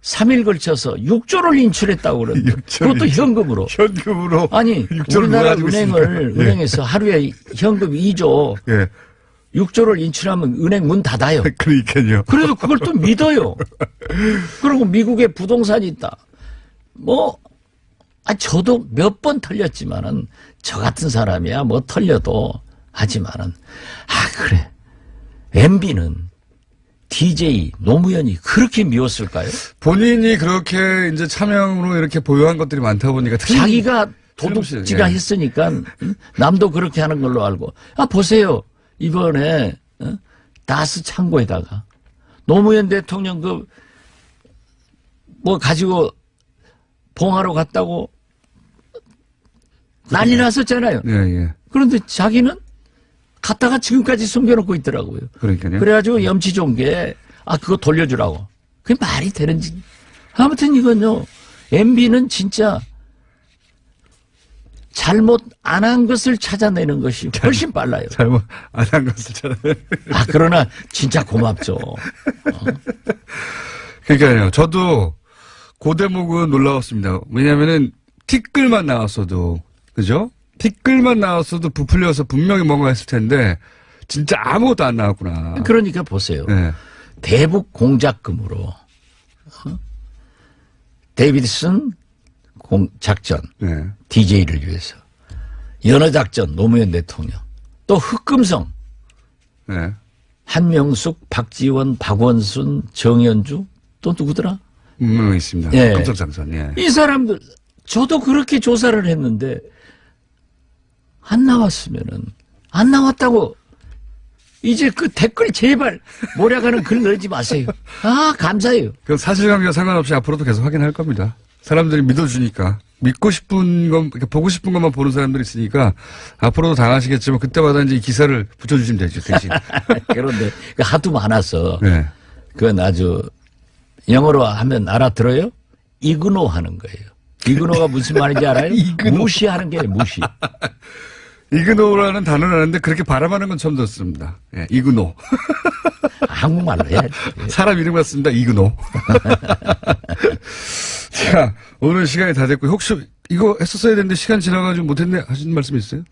3일 걸쳐서 6조를 인출했다고 그러는데 6조를 그것도 현금으로. 현금으로. 아니 6조를 우리나라 모아가지고 은행을 있으니까. 예. 은행에서 하루에 현금 2조 예. 6조를 인출하면 은행 문 닫아요. 그러니까요. 그래도 그걸 또 믿어요. 그리고 미국에 부동산이 있다. 저도 몇 번 털렸지만은 저 같은 사람이야 뭐 털려도 하지만은 그래 MB는 DJ 노무현이 그렇게 미웠을까요? 본인이 그렇게 이제 차명으로 이렇게 보유한 것들이 많다 보니까 자기가 도둑질을 예. 했으니까 남도 그렇게 하는 걸로 알고 보세요 이번에 다스 창고에다가 노무현 대통령 가지고 봉하러 갔다고 난리 났었잖아요. 예, 예. 그런데 자기는 갔다가 지금까지 숨겨놓고 있더라고요. 그러니까요. 그래가지고 염치 좋은 게 그거 돌려주라고. 그게 말이 되는지. 아무튼 이건요. MB는 진짜 잘못 안 한 것을 찾아내는 것이 훨씬 빨라요. 잘못 안 한 것을 찾아내. 그러나 진짜 고맙죠. 그러니까요. 저도 그 대목은 놀라웠습니다. 왜냐면은 티끌만 나왔어도 그죠? 티끌만 나왔어도 부풀려서 분명히 뭔가 했을 텐데 진짜 아무것도 안 나왔구나. 그러니까 보세요. 네. 대북 공작금으로 데이비드슨 작전 네. DJ를 위해서 연어작전 노무현 대통령 또 흑금성 네. 한명숙 박지원 박원순 정현주 또 누구더라? 분명히 있습니다. 예. 금속장선. 예. 이 사람들 저도 그렇게 조사를 했는데 안 나왔으면은 안 나왔다고 이제 그 댓글 제발 모략하는 글 넣지 마세요. 감사해요. 그 사실관계와 상관없이 앞으로도 계속 확인할 겁니다. 사람들이 믿어주니까. 믿고 싶은 것, 보고 싶은 것만 보는 사람들이 있으니까 앞으로도 당하시겠지만 그때마다 이제 이 기사를 붙여주시면 되죠, 대신. 그런데 하도 많아서 네. 그건 아주 영어로 하면 알아들어요? 이그노 하는 거예요. 이그노가 무슨 말인지 알아요? 무시하는 게 무시. 이그노라는 단어를 아는데 그렇게 발음하는 건 처음 듣습니다. 예, 이그노. 한국말로 해야지. 사람 이름 같습니다. 이그노. 자, 오늘 시간이 다 됐고, 혹시 이거 했었어야 되는데 시간 지나가지고 못했네 하시는 말씀 있어요?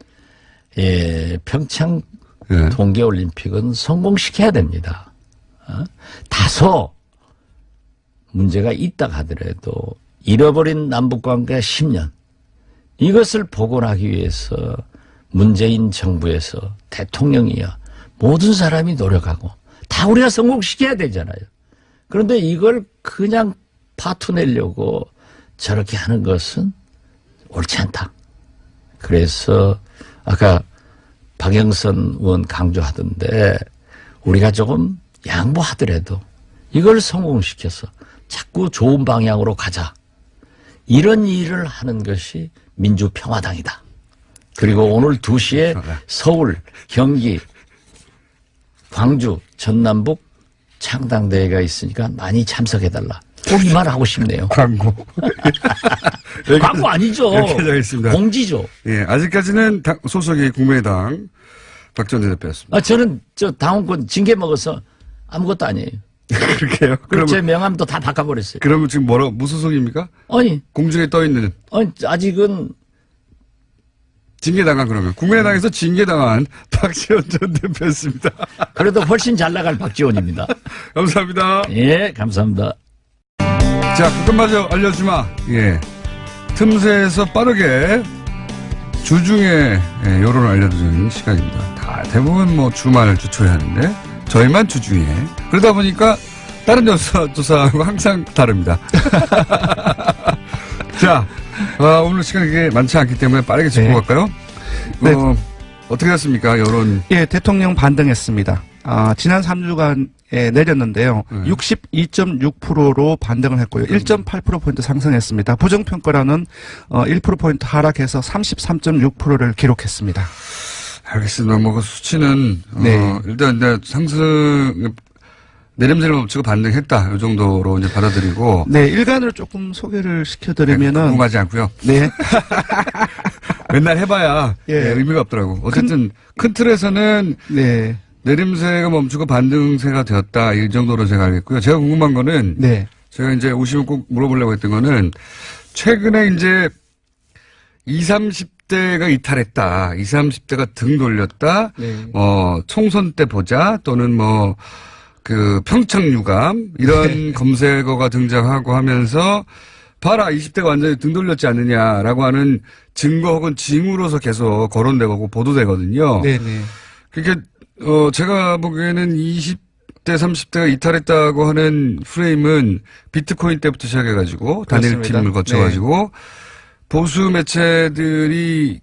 예, 평창 예. 동계올림픽은 성공시켜야 됩니다. 다소 문제가 있다 하더라도 잃어버린 남북관계 10년 이것을 복원하기 위해서 문재인 정부에서 대통령이야 모든 사람이 노력하고 다 우리가 성공시켜야 되잖아요. 그런데 이걸 그냥 파투내려고 저렇게 하는 것은 옳지 않다. 그래서 아까 박영선 의원 강조하던데 우리가 조금 양보하더라도 이걸 성공시켜서 자꾸 좋은 방향으로 가자. 이런 일을 하는 것이 민주평화당이다. 그리고 오늘 2시에 서울, 경기, 광주, 전남북 창당대회가 있으니까 많이 참석해달라. 꼭 이 말 하고 싶네요. 광고. 광고 아니죠. 이렇게 하겠습니다. 공지죠. 예, 아직까지는 소속이 국민의당 박전 대표였습니다. 저는 당원권 징계 먹어서 아무것도 아니에요. 그렇게요? 그리고 제 명함도 다 바꿔버렸어요. 그러면 지금 무소속입니까? 아니, 공중에 떠 있는. 아직은 징계당한 그러면. 국민의당에서 징계당한 박지원 전 대표였습니다. 그래도 훨씬 잘 나갈 박지원입니다. 감사합니다. 예, 감사합니다. 자, 그것마저 알려주마. 예. 틈새에서 빠르게 주중에 여론을 알려드리는 시간입니다. 다 대부분 주말 주초에 하는데 저희만 주중에. 그러다 보니까 다른 조사하고 항상 다릅니다. 자, 오늘 시간이 그렇게 많지 않기 때문에 빠르게 짚고 갈까요? 네. 어떻게 됐습니까, 여론? 예, 대통령 반등했습니다. 지난 3주간에 내렸는데요. 62.6%로 반등을 했고요. 1.8%포인트 상승했습니다. 부정평가라는 1%포인트 하락해서 33.6%를 기록했습니다. 알겠습니다. 그 수치는, 네. 일단 상승, 내림세를 멈추고 반등했다. 이 정도로 이제 받아들이고. 네, 일간을 조금 소개를 시켜드리면은. 궁금하지 않고요. 네. 맨날 해봐야 예. 의미가 없더라고. 어쨌든 큰 틀에서는 네. 내림세가 멈추고 반등세가 되었다. 이 정도로 제가 알겠고요. 제가 궁금한 거는 네. 제가 이제 오시면 꼭 물어보려고 했던 거는 최근에 이제 20, 30대가 이탈했다. 20, 30대가 등 돌렸다. 네. 총선 때 보자 또는 평창 유감 이런 검색어가 등장하고 하면서 봐라 20대가 완전히 등 돌렸지 않느냐라고 하는 증거 혹은 징후로서 계속 거론되고 보도되거든요. 네네. 그러니까 제가 보기에는 20대 30대가 이탈했다고 하는 프레임은 비트코인 때부터 시작해가지고 단일팀을 거쳐가지고 네. 보수 매체들이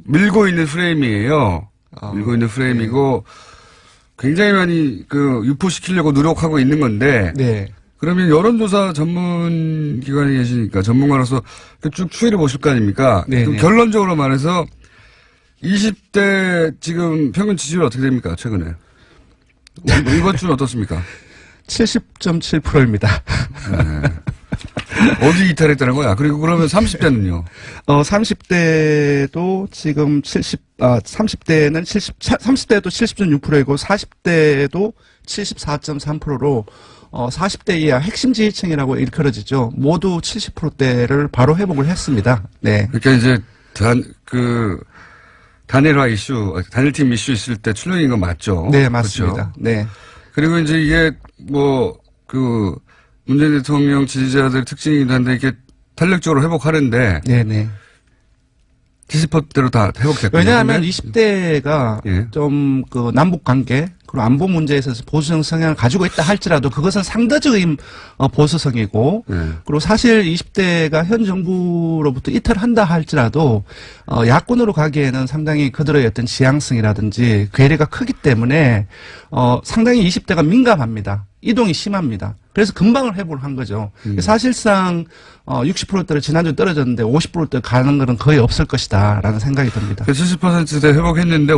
밀고 있는 프레임이에요. 밀고 있는 프레임이고 굉장히 많이 유포시키려고 노력하고 있는 건데 네. 그러면 여론조사 전문 기관에 계시니까 전문가로서 쭉 추이를 보실 거 아닙니까? 그럼 결론적으로 말해서 20대 지금 평균 지지율 어떻게 됩니까? 최근에. 이번 주는 어떻습니까? 70.7%입니다. 네. 어디 이탈했다는 거야? 그리고 그러면 30대는요? 30대도 지금 30대는 30대도 70.6%이고 40대도 74.3%로 40대 이하 핵심 지지층이라고 일컬어지죠. 모두 70%대를 바로 회복을 했습니다. 네. 그러니까 이제 단일화 이슈, 단일팀 이슈 있을 때 출렁인 거 맞죠? 네, 맞습니다. 그렇죠? 네. 그리고 이제 이게 문재인 대통령 지지자들 특징이기도 한데 이게 탄력적으로 회복하는데. 네네. 70%대로 다 회복됐군요. 왜냐하면 20대가 예. 좀 남북 관계 그리고 안보 문제에 있어서 보수적 성향을 가지고 있다 할지라도 그것은 상대적인 보수성이고 그리고 사실 20대가 현 정부로부터 이탈한다 할지라도 야권으로 가기에는 상당히 그들의 어떤 지향성이라든지 괴리가 크기 때문에 상당히 20대가 민감합니다. 이동이 심합니다. 그래서 금방을 회복을 한 거죠. 사실상 60%대로 지난주 떨어졌는데 50%대 가는 것은 거의 없을 것이다라는 생각이 듭니다. 70%대 회복했는데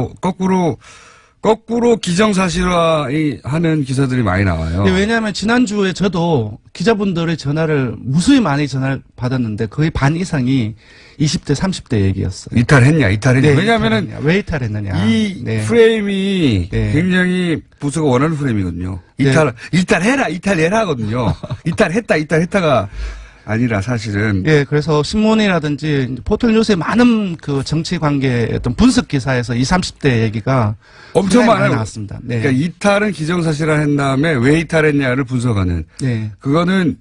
거꾸로 기정사실화하는 기사들이 많이 나와요. 네, 왜냐하면 지난주에 저도 기자분들의 전화를 무수히 많이 전화를 받았는데 거의 반 이상이 20대, 30대 얘기였어요. 이탈했냐. 네, 왜냐하면은 왜 이탈했느냐. 이 네. 프레임이 네. 굉장히 보수가 원하는 프레임이거든요. 네. 이탈해라 하거든요. 이탈했다가 아니라 사실은. 예, 그래서 신문이라든지 포털뉴스에 많은 그 정치 관계 어떤 분석 기사에서 20, 30대 얘기가 엄청 많이 나왔습니다. 네. 그러니까 이탈은 기정사실화 한 다음에 왜 이탈했냐를 분석하는. 네. 그거는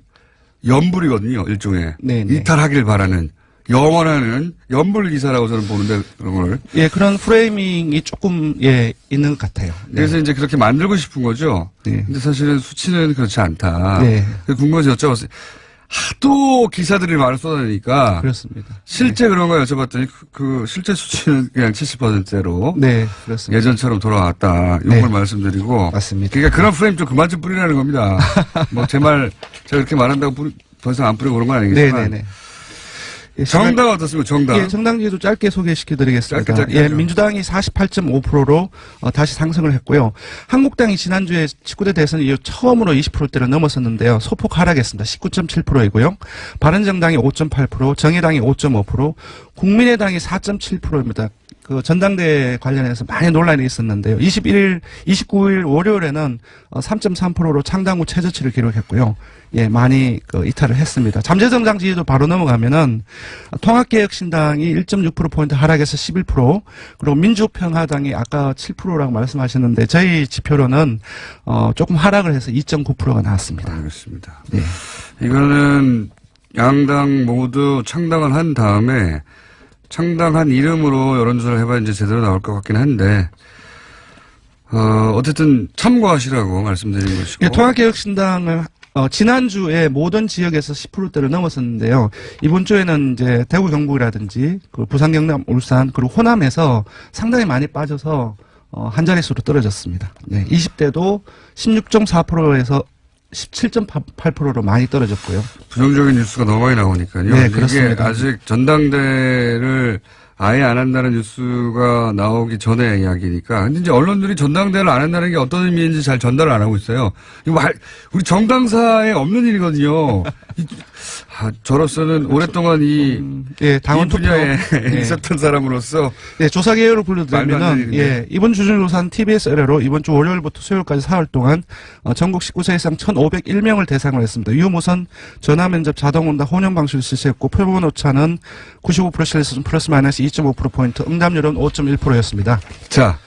연불이거든요, 일종의. 네, 네. 이탈하길 바라는. 영원하는 연불 기사라고 저는 보는데, 그런 걸. 예, 그런 프레이밍이 조금, 예, 있는 것 같아요. 네. 그래서 이제 그렇게 만들고 싶은 거죠. 네. 근데 사실은 수치는 그렇지 않다. 네. 궁금해서 여쭤봤어요. 하도 기사들이 말을 쏟아내니까. 그렇습니다. 실제 그런 거 여쭤봤더니 그 실제 수치는 그냥 70%대로. 네, 그렇습니다. 예전처럼 돌아왔다. 이걸 네. 말씀드리고. 맞습니다. 그러니까 그런 프레임 좀 그만 좀 뿌리라는 겁니다. 뭐 제 말, 제가 그렇게 말한다고 더 이상 안 뿌리고 그런 건 아니겠지만. 네네네. 예, 정당 어떻습니까? 정당. 예, 정당지도 짧게 소개시켜드리겠습니다. 짧게 예, 하죠. 민주당이 48.5%로 다시 상승을 했고요. 한국당이 지난주에 19대 대선 이후 처음으로 20%대를 넘어섰는데요. 소폭 하락했습니다. 19.7%이고요. 바른정당이 5.8%, 정의당이 5.5%, 국민의당이 4.7%입니다. 그 전당대회 관련해서 많이 논란이 있었는데요. 29일 월요일에는 3.3%로 창당 후 최저치를 기록했고요. 예, 많이 이탈을 했습니다. 잠재정당 지지도 바로 넘어가면은 통합개혁신당이 1.6%포인트 하락해서 11%, 그리고 민주평화당이 아까 7%라고 말씀하셨는데 저희 지표로는 조금 하락을 해서 2.9%가 나왔습니다. 알겠습니다. 네. 이거는 양당 모두 창당을 한 다음에 창당한 이름으로 여론조사를 해봐야 이제 제대로 나올 것 같긴 한데, 어쨌든 참고하시라고 말씀드린 것이고. 예, 통합개혁신당은 지난주에 모든 지역에서 10%대를 넘었었는데요. 이번 주에는 이제 대구 경북이라든지 그 부산 경남 울산 그리고 호남에서 상당히 많이 빠져서 한 자릿수로 떨어졌습니다. 네, 20대도 16.4%에서 17.8%로 많이 떨어졌고요. 부정적인 뉴스가 너무 많이 나오니까요. 네, 그렇습니다. 이게 아직 전당대를 아예 안 한다는 뉴스가 나오기 전에 이야기니까. 근데 이제 언론들이 전당대를 안 한다는 게 어떤 의미인지 잘 전달을 안 하고 있어요. 이거 우리 정당사에 없는 일이거든요. 저로서는 오랫동안 예, 당원 이 분야에 예. 있었던 사람으로서. 예, 조사 개요를 말도 안 되는 불러드리면은, 일인데. 예, 이번 주중조사는 TBS 의뢰로 이번 주 월요일부터 수요일까지 사흘 동안 전국 19세 이상 1,501명을 대상으로 했습니다. 유무선 전화면접 자동응답 혼용 방식을 실시했고 표본 오차는 95% 실에서 플러스 마이너스 2.5%포인트, 응답률은 5.1%였습니다. 자,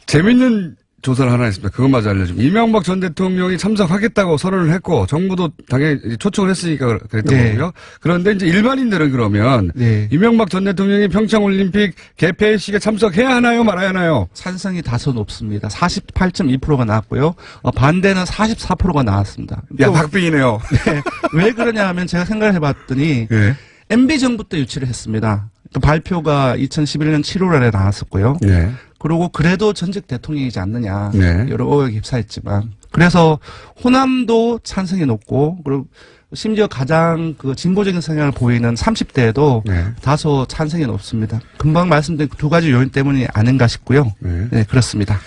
재밌는 조사를 하나 했습니다. 그것마저 알려주면. 이명박 전 대통령이 참석하겠다고 선언을 했고, 정부도 당연히 초청을 했으니까 그랬던 네. 거고요. 그런데 이제 일반인들은 그러면, 네. 이명박 전 대통령이 평창올림픽 개폐식에 참석해야 하나요, 말아야 하나요? 찬성이 다소 높습니다. 48.2%가 나왔고요. 반대는 44%가 나왔습니다. 야, 또 박빙이네요. 네, 왜 그러냐 하면 제가 생각을 해봤더니, 네. MB 정부 때 유치를 했습니다. 또 발표가 2011년 7월에 나왔었고요. 네. 그리고 그래도 전직 대통령이지 않느냐. 네. 여러 의혹이 휩싸였지만. 그래서 호남도 찬성이 높고, 그리고 심지어 가장 그 진보적인 성향을 보이는 30대에도 네. 다소 찬성이 높습니다. 금방 말씀드린 두 가지 요인 때문이 아닌가 싶고요. 네. 네, 그렇습니다.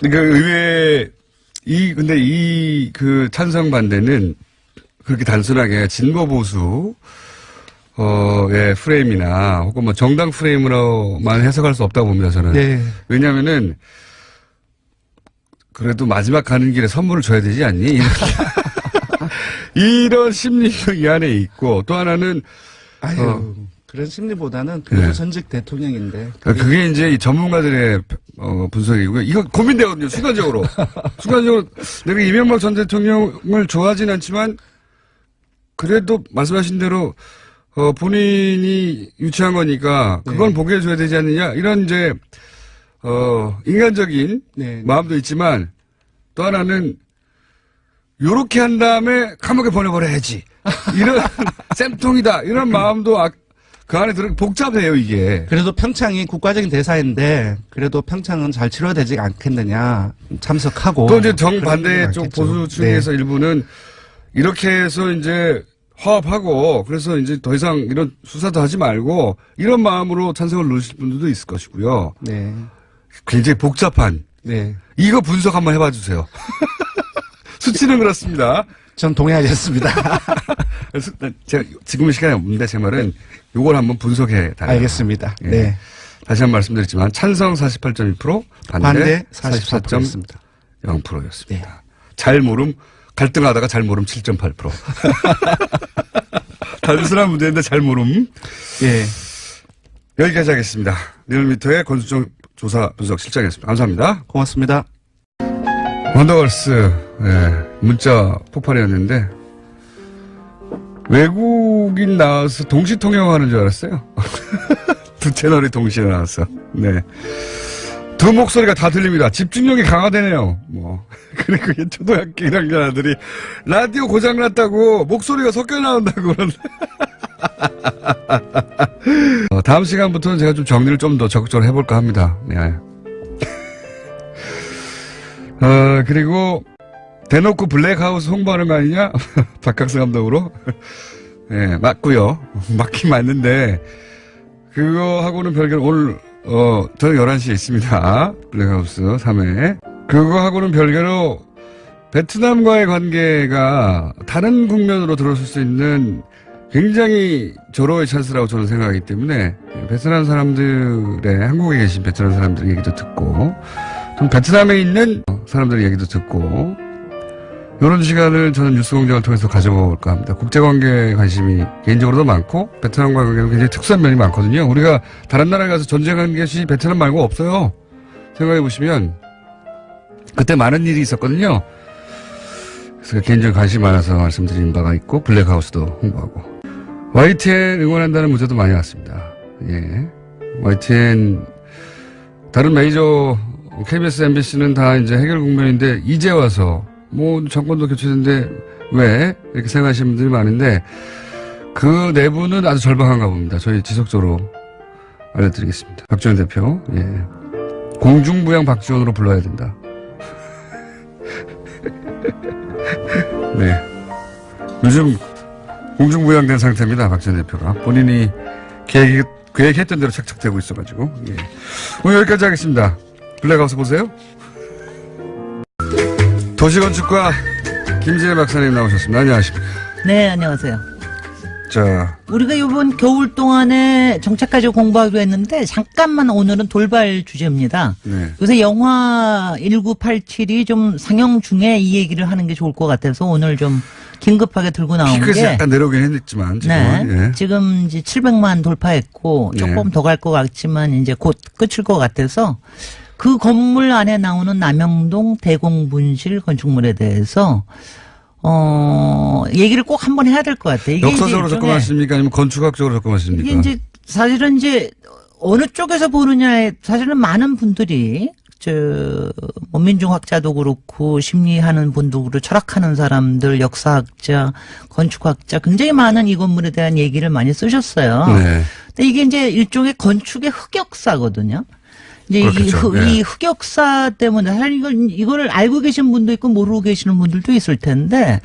그러니까 의외에, 근데 그 찬성 반대는 그렇게 단순하게 진보 보수, 예, 프레임이나 혹은 뭐 정당 프레임으로만 해석할 수 없다고 봅니다, 저는. 네. 왜냐면은, 그래도 마지막 가는 길에 선물을 줘야 되지 않니? 이런 심리도 이 안에 있고, 또 하나는, 아유, 그런 심리보다는 그래도 네. 전직 대통령인데. 그게 이제 이 전문가들의 분석이고요. 이거 고민되거든요, 순간적으로. 순간적으로 내가 이명박 전 대통령을 좋아하진 않지만, 그래도 말씀하신 대로, 본인이 유치한 거니까, 그건 네. 보게 해줘야 되지 않느냐? 이런 이제, 인간적인 네. 마음도 있지만, 또 하나는, 요렇게 한 다음에 감옥에 보내버려야지. 이런, 쌤통이다. 이런 마음도 그 안에 복잡해요, 이게. 그래도 평창이 국가적인 대사인데 그래도 평창은 잘 치러되지 않겠느냐 참석하고 또 이제 그런 정반대 분들이 쪽 많겠죠. 보수층에서 일부는 이렇게 해서 이제 화합하고 그래서 이제 더 이상 이런 수사도 하지 말고 이런 마음으로 찬성을 누르실 분들도 있을 것이고요. 네. 굉장히 복잡한 네. 이거 분석 한번 해봐 주세요. 수치는 그렇습니다. 전 동의하겠습니다. 그래서 제가 지금은 시간이 없는데 제 말은 요걸 한번 분석해 달라요. 알겠습니다. 예. 네. 다시 한번 말씀드렸지만 찬성 48.2%, 반대 44.0%였습니다. 44.0%였습니다. 잘 모름 갈등하다가 잘 모름 7.8%. 단순한 문제인데 잘 모름. 예. 여기까지 하겠습니다. 리얼미터의 권수정 조사 분석 실장이었습니다. 감사합니다. 고맙습니다. 원더걸스, 문자 폭발이었는데, 외국인 나와서 동시 통역하는 줄 알았어요. 두 채널이 동시에 나와서. 네. 두 목소리가 다 들립니다. 집중력이 강화되네요. 그리고 초등학교 1학년 아들이 라디오 고장났다고 목소리가 섞여 나온다고 그러는데. 다음 시간부터는 제가 좀 정리를 좀 더 적극적으로 해볼까 합니다. 네. 그리고 대놓고 블랙하우스 홍보하는 거 아니냐? 박학수 감독으로. 네, 맞고요. 맞긴 맞는데 그거하고는 별개로 오늘 저는 11시에 있습니다. 블랙하우스 3회. 그거하고는 별개로 베트남과의 관계가 다른 국면으로 들어설 수 있는 굉장히 절호의 찬스라고 저는 생각하기 때문에 베트남 사람들의 한국에 계신 베트남 사람들 얘기도 듣고 좀 베트남에 있는 사람들의 얘기도 듣고 이런 시간을 저는 뉴스공장을 통해서 가져볼까 합니다. 국제관계에 관심이 개인적으로도 많고 베트남과 관계는 굉장히 특수한 면이 많거든요. 우리가 다른 나라에 가서 전쟁한 것이 베트남 말고 없어요. 생각해 보시면 그때 많은 일이 있었거든요. 그래서 개인적인 관심이 많아서 말씀드린 바가 있고 블랙하우스도 홍보하고 YTN 응원한다는 문자도 많이 왔습니다. 예, YTN 다른 메이저 KBS, MBC는 다 이제 해결 국면인데 이제 와서 정권도 교체됐는데 왜 이렇게 생각하시는 분들이 많은데 그 내부는 아주 절박한가 봅니다. 저희 지속적으로 알려드리겠습니다. 박지원 대표, 예, 공중부양 박지원으로 불러야 된다. 네, 요즘 공중부양된 상태입니다. 박지원 대표가 본인이 계획했던 대로 착착되고 있어가지고. 예. 오늘 여기까지 하겠습니다. 블랙하우스 보세요. 도시건축가 김진애 박사님 나오셨습니다. 안녕하십니까. 네, 안녕하세요. 자, 우리가 이번 겨울 동안에 정책까지 공부하기로 했는데 잠깐만 오늘은 돌발 주제입니다. 네. 요새 영화 1987이 좀 상영 중에 이 얘기를 하는 게 좋을 것 같아서 오늘 좀 긴급하게 들고 나온 피크에서 게 약간 내려오긴 했지만 지금은. 네, 예. 지금 이제 700만 돌파했고 조금 더 갈 것 같지만 이제 곧 끝일 것 같아서 그 건물 안에 나오는 남영동 대공분실 건축물에 대해서 얘기를 꼭 한번 해야 될 것 같아요. 이게 역사적으로 접근하십니까? 아니면 건축학적으로 접근하십니까? 이게 이제 사실은 이제 어느 쪽에서 보느냐에 사실은 많은 분들이 민중학자도 그렇고 심리하는 분도 그렇고 철학하는 사람들, 역사학자, 건축학자 굉장히 많은 이 건물에 대한 얘기를 많이 쓰셨어요. 네. 근데 이게 이제 일종의 건축의 흑역사거든요. 이제 이 흑역사 때문에 사실 이걸 알고 계신 분도 있고 모르고 계시는 분들도 있을 텐데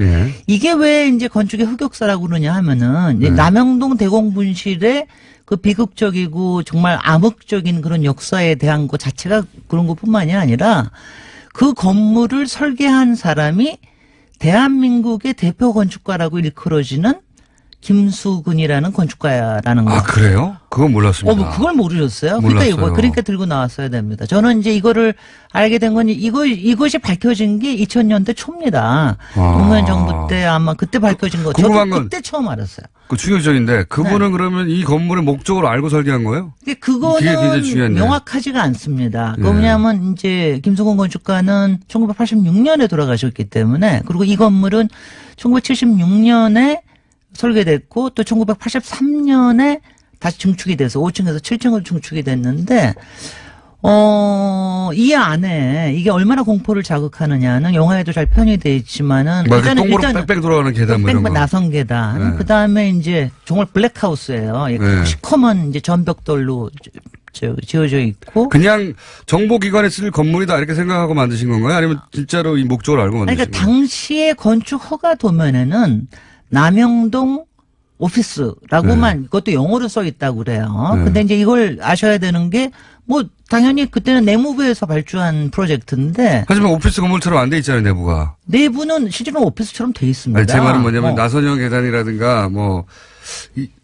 이게 왜 이제 건축의 흑역사라고 그러냐 하면은 이제 남영동 대공분실의 그 비극적이고 정말 암흑적인 그런 역사에 대한 것 자체가 그런 것뿐만이 아니라 그 건물을 설계한 사람이 대한민국의 대표 건축가라고 일컬어지는 김수근이라는 건축가라는 거. 아, 그래요? 그건 몰랐습니다. 그걸 모르셨어요? 몰랐어요. 그러니까 들고 나왔어야 됩니다. 저는 이제 이거를 알게 된 건 이것이 밝혀진 게 2000년대 초입니다. 노무현 정부 때 아마 그때 밝혀진 거. 저도 그때 처음 알았어요. 그 충격적인데 그분은 그러면 이 건물의 목적을 알고 설계한 거예요? 그거는 명확하지가 않습니다. 그 왜냐하면 이제 김수근 건축가는 1986년에 돌아가셨기 때문에 그리고 이 건물은 1976년에 설계됐고 또 1983년에 다시 증축이 돼서 5층에서 7층으로 증축이 됐는데 이 안에 이게 얼마나 공포를 자극하느냐는 영화에도 잘 표현이 돼 있지만은 일단 뺑뺑 돌아가는 계단 뭐 이런 거. 나선 계단. 그다음에 이제 정말 블랙하우스예요. 시커먼 이제 전벽돌로 지어져 있고. 그냥 정보기관에 쓸 건물이다 이렇게 생각하고 만드신 건가요? 아니면 진짜로 이 목적을 알고 만드신 건가요? 그러니까 당시에 건축 허가 도면에는 남영동 오피스라고만 그것도 영어로 써 있다고 그래요. 근데 이제 이걸 아셔야 되는 게 당연히 그때는 내무부에서 발주한 프로젝트인데. 하지만 오피스 건물처럼 안 돼 있잖아요, 내부가. 내부는 실제로 오피스처럼 돼 있습니다. 아니, 제 말은 뭐냐면 나선형 계단이라든가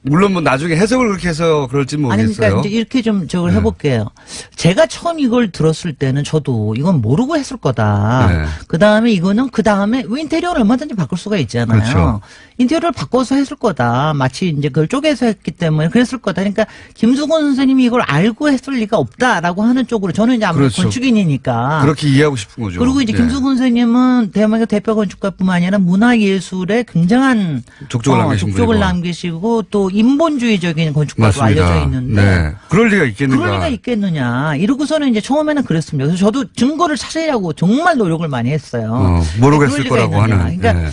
물론 뭐 나중에 해석을 그렇게 해서 그럴지 모르겠어요. 아니, 그러니까 이제 이렇게 좀 저걸 해볼게요. 제가 처음 이걸 들었을 때는 저도 이건 모르고 했을 거다. 네. 그 다음에 이거는 그 다음에 인테리어를 얼마든지 바꿀 수가 있잖아요. 그렇죠. 인테리어를 바꿔서 했을 거다. 마치 이제 그걸 쪼개서 했기 때문에 그랬을 거다. 그러니까 김수건 선생님이 이걸 알고 했을 리가 없다라고 하는 쪽으로 저는 이제 아무래도 그렇죠. 건축인이니까. 그렇게 이해하고 싶은 거죠. 그리고 이제 예. 김수건 선생님은 대한민국 대표 건축가뿐만 아니라 문화예술에 굉장한 족적을 남기시고 또 인본주의적인 건축가로 맞습니다. 알려져 있는데 네. 그럴 리가 있겠는가. 그럴 리가 있겠느냐. 이러고서는 이제 처음에는 그랬습니다. 그래서 저도 증거를 찾으려고 정말 노력을 많이 했어요. 모르겠을 그럴 리가 거라고 있느냐. 하는. 그러니까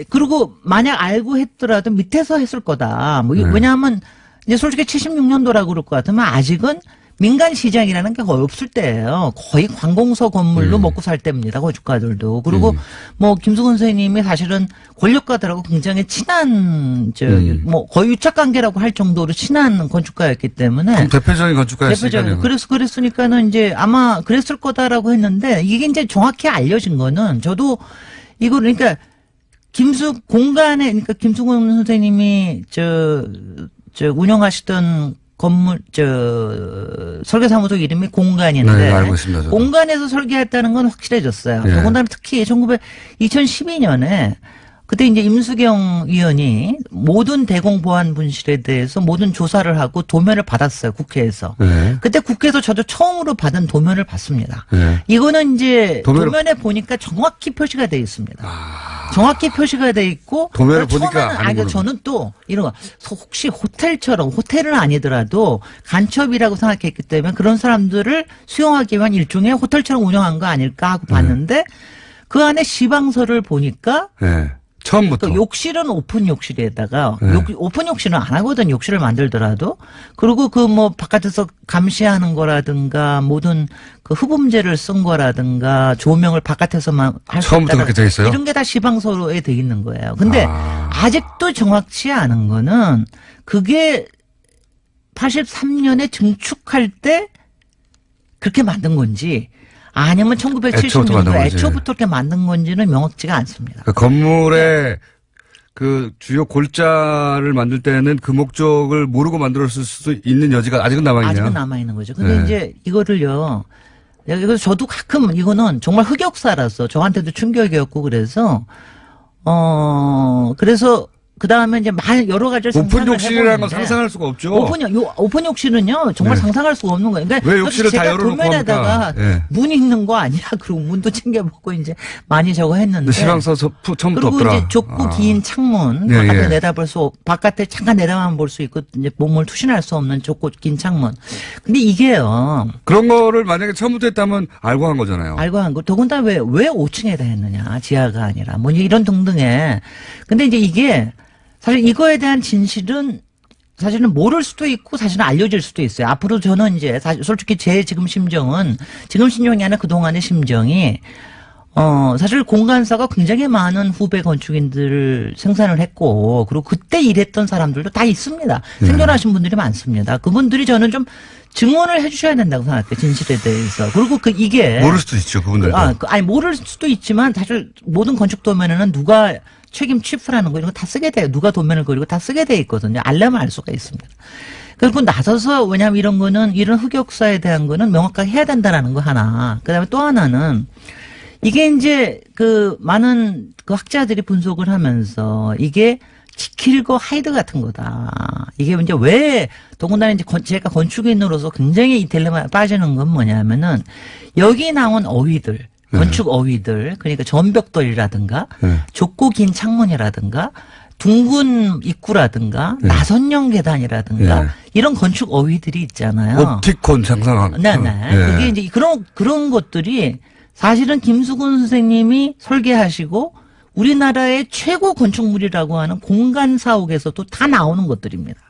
그리고 만약 알고 했더라도 밑에서 했을 거다. 뭐 왜냐하면 이제 솔직히 76년도라고 그럴 것 같으면 아직은 민간 시장이라는 게 거의 없을 때예요. 거의 관공서 건물로 먹고 살 때입니다. 건축가들도. 그리고 뭐 김수건 선생님이 사실은 권력가들하고 굉장히 친한 뭐 거의 유착 관계라고 할 정도로 친한 건축가였기 때문에 대표적인 건축가였으니까요. 그랬으니까는 이제 아마 그랬을 거다라고 했는데 이게 이제 정확히 알려진 거는 저도 이거 그러니까 그러니까 김수건 선생님이 운영하시던 건물, 설계사무소 이름이 공간인데. 네, 알고 있습니다. 저도. 공간에서 설계했다는 건 확실해졌어요. 예. 더군다나 특히 2012년에 그때 이제 임수경 의원이 모든 대공보안 분실에 대해서 모든 조사를 하고 도면을 받았어요. 국회에서. 네. 그때 국회에서 저도 처음으로 받은 도면을 봤습니다. 네. 이거는 이제 도면에 보니까 정확히 표시가 되어 있습니다. 정확히 표시가 돼 있고 도면을 보니까 처음에는 저는 또 이런 거 혹시 호텔은 아니더라도 간첩이라고 생각했기 때문에 그런 사람들을 수용하기 위한 일종의 호텔처럼 운영한 거 아닐까 하고 봤는데 그 안에 시방서를 보니까 처음부터. 그 욕실은 오픈 욕실에다가 네. 오픈 욕실은 안 하거든. 욕실을 만들더라도. 그리고 그 뭐 바깥에서 감시하는 거라든가 모든 그 흡음재를 쓴 거라든가 조명을 바깥에서만 할 수 있다. 처음부터 그렇게 돼 있어요? 이런 게 다 시방서로에 돼 있는 거예요. 근데 아직도 정확치 않은 거는 그게 83년에 증축할 때 그렇게 만든 건지 아니면 1970년도에 애초부터 그렇게 만든 건지는 명확치가 않습니다. 그 건물의 그 주요 골자를 만들 때는 그 목적을 모르고 만들었을 수도 있는 여지가 아직은 남아있네요. 아직은 남아있는 거죠. 근데 이제 이거를요. 이거 저도 가끔 이거는 정말 흑역사라서 저한테도 충격이었고 그래서 그 다음에 이제 여러 가지를 오픈 욕실이라는 건 상상할 수가 없죠. 오픈 욕실은요, 정말 상상할 수가 없는 거예요. 그러니까 왜 욕실을 다 열어놓고 도면에다가 문 있는 거 아니라, 그리고 문도 챙겨보고 이제 많이 저거 했는데. 시방서 처음부터 없더라. 그리고 이제 좁고 긴 창문, 바깥에 내다볼 바깥에 잠깐 내다만 볼 수 있고, 이제 몸을 투신할 수 없는 좁고 긴 창문. 근데 이게요. 그런 거를 만약에 처음부터 했다면 알고 한 거잖아요. 알고 한 거. 더군다나 왜 5층에다 했느냐. 지하가 아니라. 뭐 이런 등등의. 근데 이제 이게, 사실 이거에 대한 진실은 사실은 모를 수도 있고 사실은 알려질 수도 있어요. 앞으로 저는 이제 솔직히 제 지금 심정이 아니라 그동안의 심정이 사실 공간사가 굉장히 많은 후배 건축인들을 생산을 했고 그리고 그때 일했던 사람들도 다 있습니다. 생존하신 분들이 많습니다. 그분들이 저는 좀 증언을 해주셔야 된다고 생각해요. 진실에 대해서. 그리고 이게 모를 수도 있죠. 그분들도. 모를 수도 있지만 사실 모든 건축 도면에는 누가 책임 취프라는 거 이런 거 다 쓰게 돼요. 누가 도면을 그리고 다 쓰게 돼 있거든요. 알려면 알 수가 있습니다. 그리고 나서서 왜냐하면 이런 거는 이런 흑역사에 대한 거는 명확하게 해야 된다라는 거 하나. 그다음에 또 하나는 이게 이제 그 많은 그 학자들이 분석을 하면서 이게 지킬거 하이드 같은 거다. 이게 이제 왜 더군다나 이제 제가 건축인으로서 굉장히 이 딜레마에 빠지는 건 뭐냐면은 여기 나온 어휘들. 건축 어휘들, 그러니까 전벽돌이라든가, 좁고 긴 창문이라든가, 둥근 입구라든가, 나선형 계단이라든가, 이런 건축 어휘들이 있잖아요. 옵티콘 상상하고. 네네. 그게 이제 그런 것들이 사실은 김수근 선생님이 설계하시고, 우리나라의 최고 건축물이라고 하는 공간사옥에서도 다 나오는 것들입니다.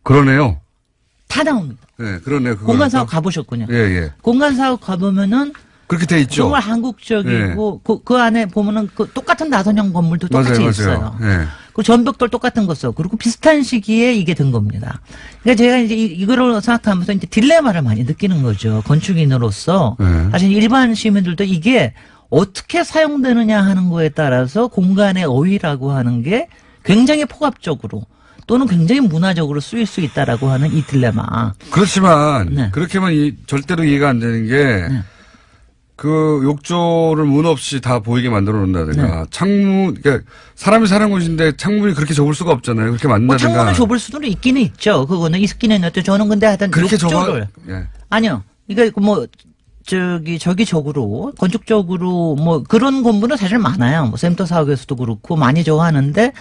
그러네요. 다 나옵니다. 네, 그러네요. 공간사옥 가보셨군요. 예. 공간사옥 가보면은, 그렇게 돼 있죠. 정말 한국적이고 그 안에 보면은 그 똑같은 나선형 건물도 똑같이 있어요. 그 전벽돌 똑같은 거 써. 그리고 비슷한 시기에 이게 된 겁니다. 그러니까 제가 이제 이거를 생각하면서 이제 딜레마를 많이 느끼는 거죠. 건축인으로서 사실 일반 시민들도 이게 어떻게 사용되느냐 하는 거에 따라서 공간의 어휘라고 하는 게 굉장히 폭압적으로 또는 굉장히 문화적으로 쓰일 수 있다라고 하는 이 딜레마. 그렇지만 네. 그렇게만 절대로 이해가 안 되는 게 그 욕조를 문 없이 다 보이게 만들어 놓는다든가 창문, 그러니까 사람이 사는 곳인데 창문이 그렇게 좁을 수가 없잖아요. 그렇게 만든다든가. 창문을 좁을 수도 있기는 있죠. 그거는 있기는 있는데 저는 근데 하여튼 그렇게 욕조를 아니요. 그러니까 뭐 저기적으로 건축적으로 뭐 그런 건물은 사실 많아요. 뭐 센터 사옥에서도 그렇고 많이 저거 하는데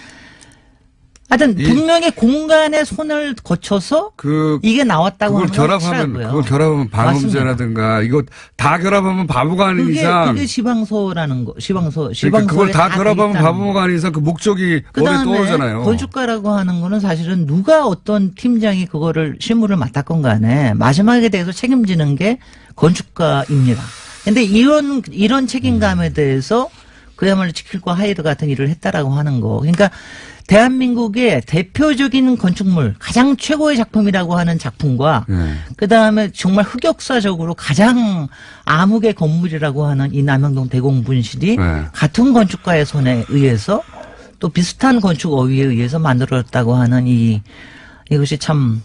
하여튼 분명히 공간의 손을 거쳐서 이게 나왔다고 하는 건 확실하고요. 그걸 결합하면 방음제라든가 이거 다 결합하면 바보가 아닌 이상 그게 시방소라는 거 시방소 그러니까 그걸 다 결합하면 바보가 아닌 이상 그 목적이 머리에 떠오르잖아요. 건축가라고 하는 거는 사실은 누가 어떤 팀장이 그거를 실무를 맡았건 간에 마지막에 대해서 책임지는 게 건축가입니다. 근데 이런 책임감에 대해서 그야말로 지킬과 하이드 같은 일을 했다라고 하는 거. 그러니까 대한민국의 대표적인 건축물, 가장 최고의 작품이라고 하는 작품과 그다음에 정말 흑역사적으로 가장 암흑의 건물이라고 하는 이 남영동 대공분실이 같은 건축가의 손에 의해서 또 비슷한 건축 어휘에 의해서 만들어졌다고 하는 이것이 참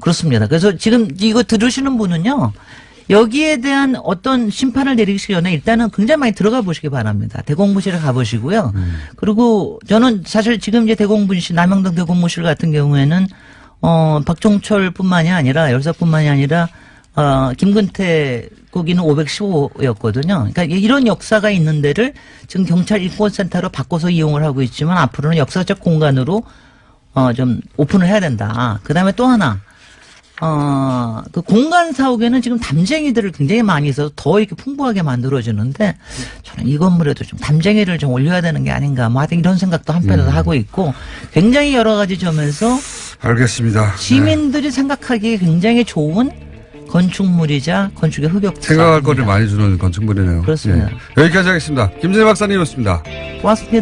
그렇습니다. 그래서 지금 이거 들으시는 분은요. 여기에 대한 어떤 심판을 내리기 전에 일단은 굉장히 많이 들어가 보시기 바랍니다. 대공분실에 가보시고요. 그리고 저는 사실 지금 이제 대공분실, 남영동 대공분실 같은 경우에는, 박종철뿐만이 아니라, 열사뿐만이 아니라, 김근태 거기는 515였거든요. 그러니까 이런 역사가 있는 데를 지금 경찰 인권센터로 바꿔서 이용을 하고 있지만 앞으로는 역사적 공간으로, 좀 오픈을 해야 된다. 그 다음에 또 하나. 그 공간 사옥에는 지금 담쟁이들을 굉장히 많이 있어서 더 이렇게 풍부하게 만들어지는데 저는 이 건물에도 좀 담쟁이를 좀 올려야 되는 게 아닌가 뭐 하여튼 이런 생각도 한편으로 하고 있고 굉장히 여러 가지 점에서 알겠습니다. 시민들이 생각하기에 굉장히 좋은 건축물이자 건축의 흑역사. 생각할 거를 많이 주는 건축물이네요. 그렇습니다. 여기까지 하겠습니다. 김진애 박사님이었습니다. 고맙습니다.